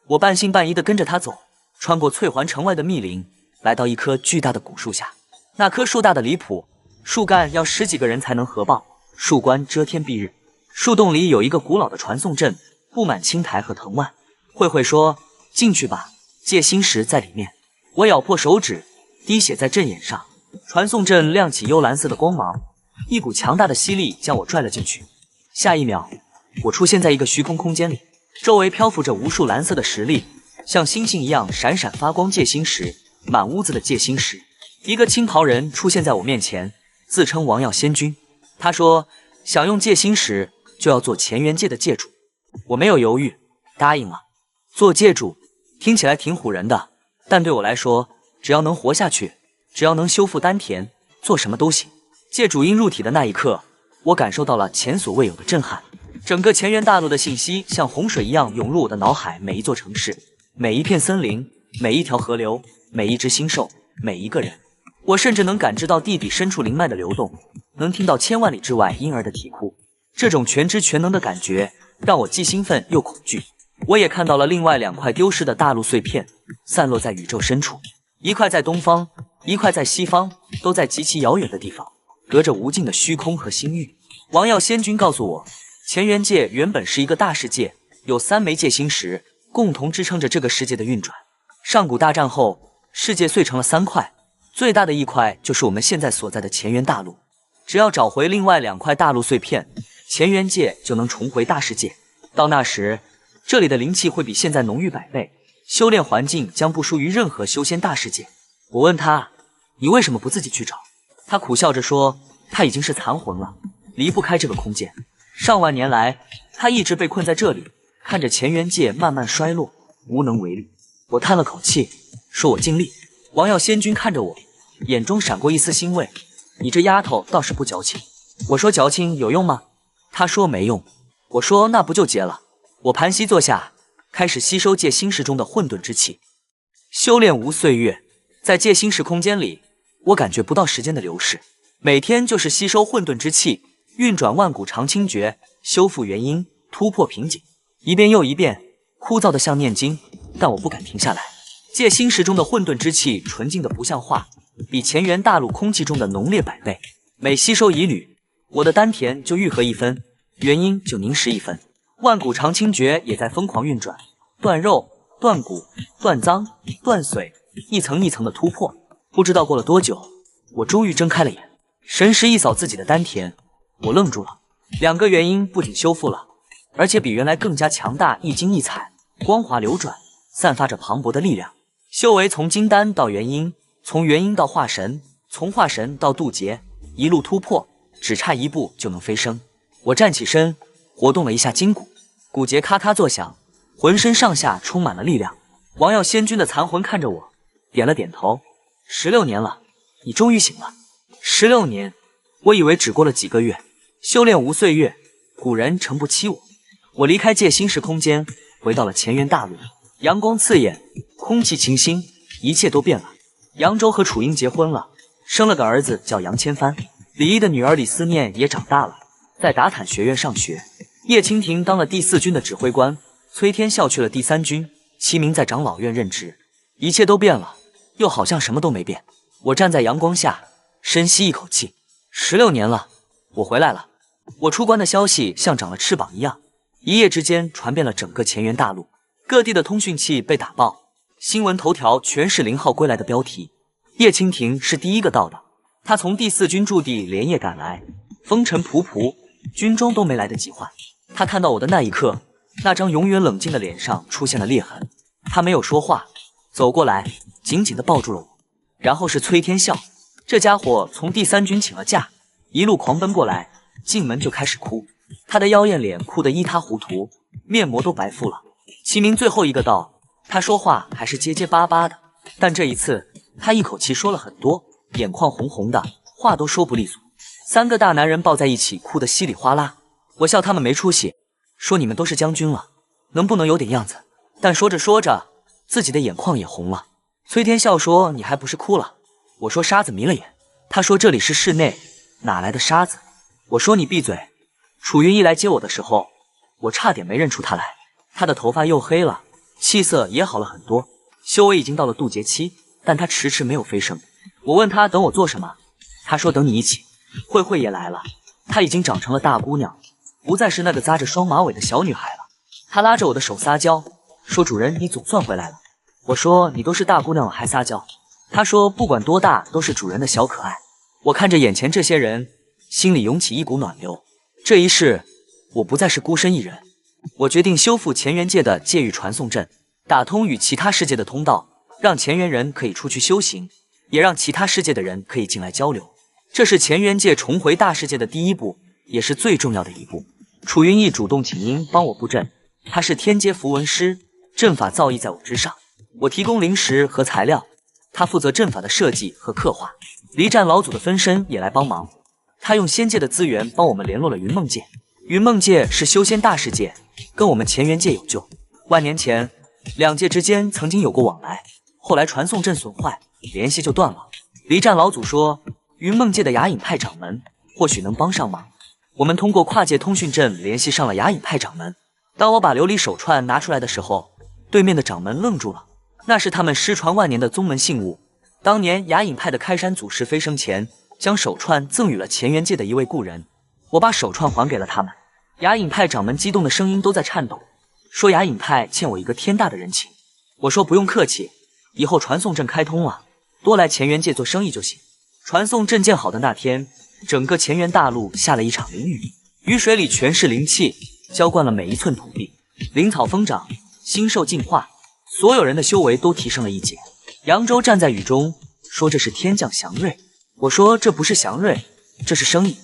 我半信半疑地跟着她走，穿过翠环城外的密林，来到一棵巨大的古树下。那棵树大的离谱，树干要10几个人才能合抱，树冠遮天蔽日。树洞里有一个古老的传送阵，布满青苔和藤蔓。慧慧说进去吧，界心石在里面。我咬破手指，滴血在阵眼上，传送阵亮起幽蓝色的光芒，一股强大的吸力将我拽了进去。下一秒，我出现在一个虚空空间里，周围漂浮着无数蓝色的石粒，像星星一样闪闪发光。界心石，满屋子的界心石。一个青袍人出现在我面前，自称王耀仙君。他说想用界心石就要做乾元界的界主。我没有犹豫，答应了。做界主听起来挺唬人的，但对我来说，只要能活下去，只要能修复丹田，做什么都行。界主因入体的那一刻，我感受到了前所未有的震撼。整个乾元大陆的信息像洪水一样涌入我的脑海，每一座城市，每一片森林，每一条河流，每一只星兽，每一个人。我甚至能感知到地底深处灵脉的流动，能听到千万里之外婴儿的啼哭。这种全知全能的感觉让我既兴奋又恐惧。我也看到了另外2块丢失的大陆碎片，散落在宇宙深处，一块在东方，一块在西方，都在极其遥远的地方，隔着无尽的虚空和星域。王耀仙君告诉我，乾元界原本是一个大世界，有3枚界心石共同支撑着这个世界的运转。上古大战后，世界碎成了3块，最大的一块就是我们现在所在的乾元大陆。只要找回另外2块大陆碎片，乾元界就能重回大世界。到那时，这里的灵气会比现在浓郁100倍，修炼环境将不输于任何修仙大世界。我问他，你为什么不自己去找？他苦笑着说，他已经是残魂了，离不开这个空间。上万年来，他一直被困在这里，看着乾元界慢慢衰落，无能为力。我叹了口气，说我尽力。王耀仙君看着我，眼中闪过一丝欣慰，你这丫头倒是不矫情。我说矫情有用吗？他说没用。我说那不就结了。我盘膝坐下，开始吸收界心石中的混沌之气。修炼无岁月，在界心石空间里，我感觉不到时间的流逝，每天就是吸收混沌之气，运转万古长青诀，修复元婴，突破瓶颈，一遍又一遍，枯燥的像念经，但我不敢停下来。界心石中的混沌之气纯净的不像话，比乾元大陆空气中的浓烈100倍。每吸收一缕，我的丹田就愈合1分，元婴就凝实1分。万古长青诀也在疯狂运转，断肉、断骨、断脏、断髓，一层一层的突破。不知道过了多久，我终于睁开了眼，神识一扫自己的丹田，我愣住了。2个元婴不仅修复了，而且比原来更加强大，一精一彩，光滑流转，散发着磅礴的力量。修为从金丹到元婴，从元婴到化神，从化神到渡劫，一路突破，只差一步就能飞升。我站起身，活动了一下筋骨，骨节咔咔作响，浑身上下充满了力量。王耀仙君的残魂看着我，点了点头。16年了，你终于醒了。16年，我以为只过了几个月。修炼无岁月，古人诚不欺我。我离开界心时空间，回到了乾元大陆。阳光刺眼，空气清新，一切都变了。扬州和楚英结婚了，生了个儿子叫杨千帆。李毅的女儿李思念也长大了，在达坦学院上学。叶蜻蜓当了第4军的指挥官，崔天笑去了第3军，齐明在长老院任职。一切都变了，又好像什么都没变。我站在阳光下，深吸一口气。16年了，我回来了。我出关的消息像长了翅膀一样，一夜之间传遍了整个乾元大陆。各地的通讯器被打爆，新闻头条全是0号归来的标题。叶蜻蜓是第一个到的，他从第4军驻地连夜赶来，风尘仆仆，军中都没来得及换。他看到我的那一刻，那张永远冷静的脸上出现了裂痕。他没有说话，走过来，紧紧地抱住了我。然后是崔天笑，这家伙从第3军请了假，一路狂奔过来，进门就开始哭。他的妖艳脸哭得一塌糊涂，面膜都白敷了。齐明最后一个到，他说话还是结结巴巴的，但这一次他一口气说了很多，眼眶红红的，话都说不利索。3个大男人抱在一起，哭得稀里哗啦。我笑他们没出息，说你们都是将军了，能不能有点样子？但说着说着，自己的眼眶也红了。崔天笑说：“你还不是哭了？”我说：“沙子迷了眼。”他说：“这里是室内，哪来的沙子？”我说：“你闭嘴。”楚云一来接我的时候，我差点没认出他来。他的头发又黑了，气色也好了很多，修为已经到了渡劫期，但他迟迟没有飞升。我问他等我做什么，他说等你一起。慧慧也来了，她已经长成了大姑娘，不再是那个扎着双马尾的小女孩了。她拉着我的手撒娇，说：“主人，你总算回来了。”我说：“你都是大姑娘了还撒娇？”她说：“不管多大，都是主人的小可爱。”我看着眼前这些人，心里涌起一股暖流。这一世，我不再是孤身一人。我决定修复乾元界的界域传送阵，打通与其他世界的通道，让乾元人可以出去修行，也让其他世界的人可以进来交流。这是乾元界重回大世界的第一步，也是最重要的一步。楚云逸主动请缨帮我布阵，他是天阶符文师，阵法造诣在我之上。我提供灵石和材料，他负责阵法的设计和刻画。离战老祖的分身也来帮忙，他用仙界的资源帮我们联络了云梦界。云梦界是修仙大世界，跟我们乾元界有救。万年前，2界之间曾经有过往来，后来传送阵损坏，联系就断了。离战老祖说，云梦界的雅隐派掌门或许能帮上忙。我们通过跨界通讯阵联系上了雅隐派掌门。当我把琉璃手串拿出来的时候，对面的掌门愣住了，那是他们失传万年的宗门信物。当年雅隐派的开山祖师飞升前，将手串赠予了乾元界的一位故人。我把手串还给了他们。雅隐派掌门激动的声音都在颤抖，说雅隐派欠我一个天大的人情。我说不用客气，以后传送阵开通了，多来乾元界做生意就行。传送阵建好的那天，整个乾元大陆下了一场淋雨，雨水里全是灵气，浇灌了每一寸土地，灵草疯长，星兽进化，所有人的修为都提升了一截。扬州站在雨中，说这是天降祥瑞。我说这不是祥瑞，这是生意。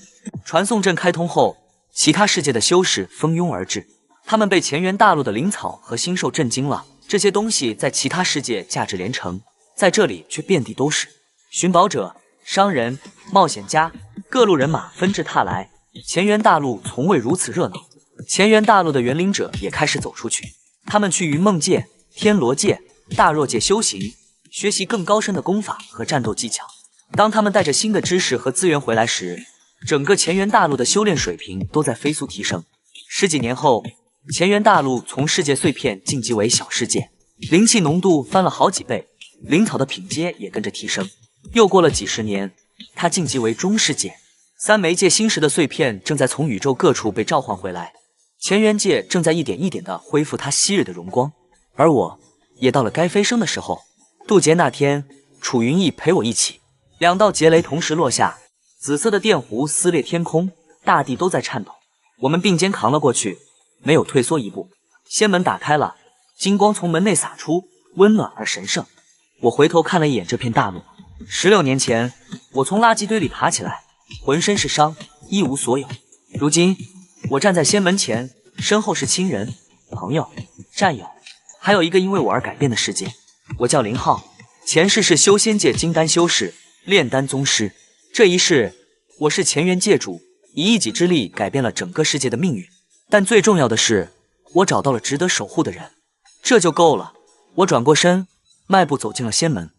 传送阵开通后，其他世界的修士蜂拥而至，他们被乾元大陆的灵草和星兽震惊了。这些东西在其他世界价值连城，在这里却遍地都是。寻宝者、商人、冒险家，各路人马纷至沓来，乾元大陆从未如此热闹。乾元大陆的元灵者也开始走出去，他们去云梦界、天罗界、大若界修行，学习更高深的功法和战斗技巧。当他们带着新的知识和资源回来时，整个乾元大陆的修炼水平都在飞速提升。10几年后，乾元大陆从世界碎片晋级为小世界，灵气浓度翻了好几倍，灵草的品阶也跟着提升。又过了几十年，它晋级为中世界。3枚界星石的碎片正在从宇宙各处被召唤回来，乾元界正在一点一点地恢复它昔日的荣光，而我也到了该飞升的时候。渡劫那天，楚云逸陪我一起，2道劫雷同时落下，紫色的电弧撕裂天空，大地都在颤抖。我们并肩扛了过去，没有退缩一步。仙门打开了，金光从门内洒出，温暖而神圣。我回头看了一眼这片大陆，16年前，我从垃圾堆里爬起来，浑身是伤，一无所有。如今，我站在仙门前，身后是亲人、朋友、战友，还有一个因为我而改变的世界。我叫林浩，前世是修仙界金丹修士、炼丹宗师，这一世，我是乾元界主，以一己之力改变了整个世界的命运。但最重要的是，我找到了值得守护的人，这就够了。我转过身，迈步走进了仙门。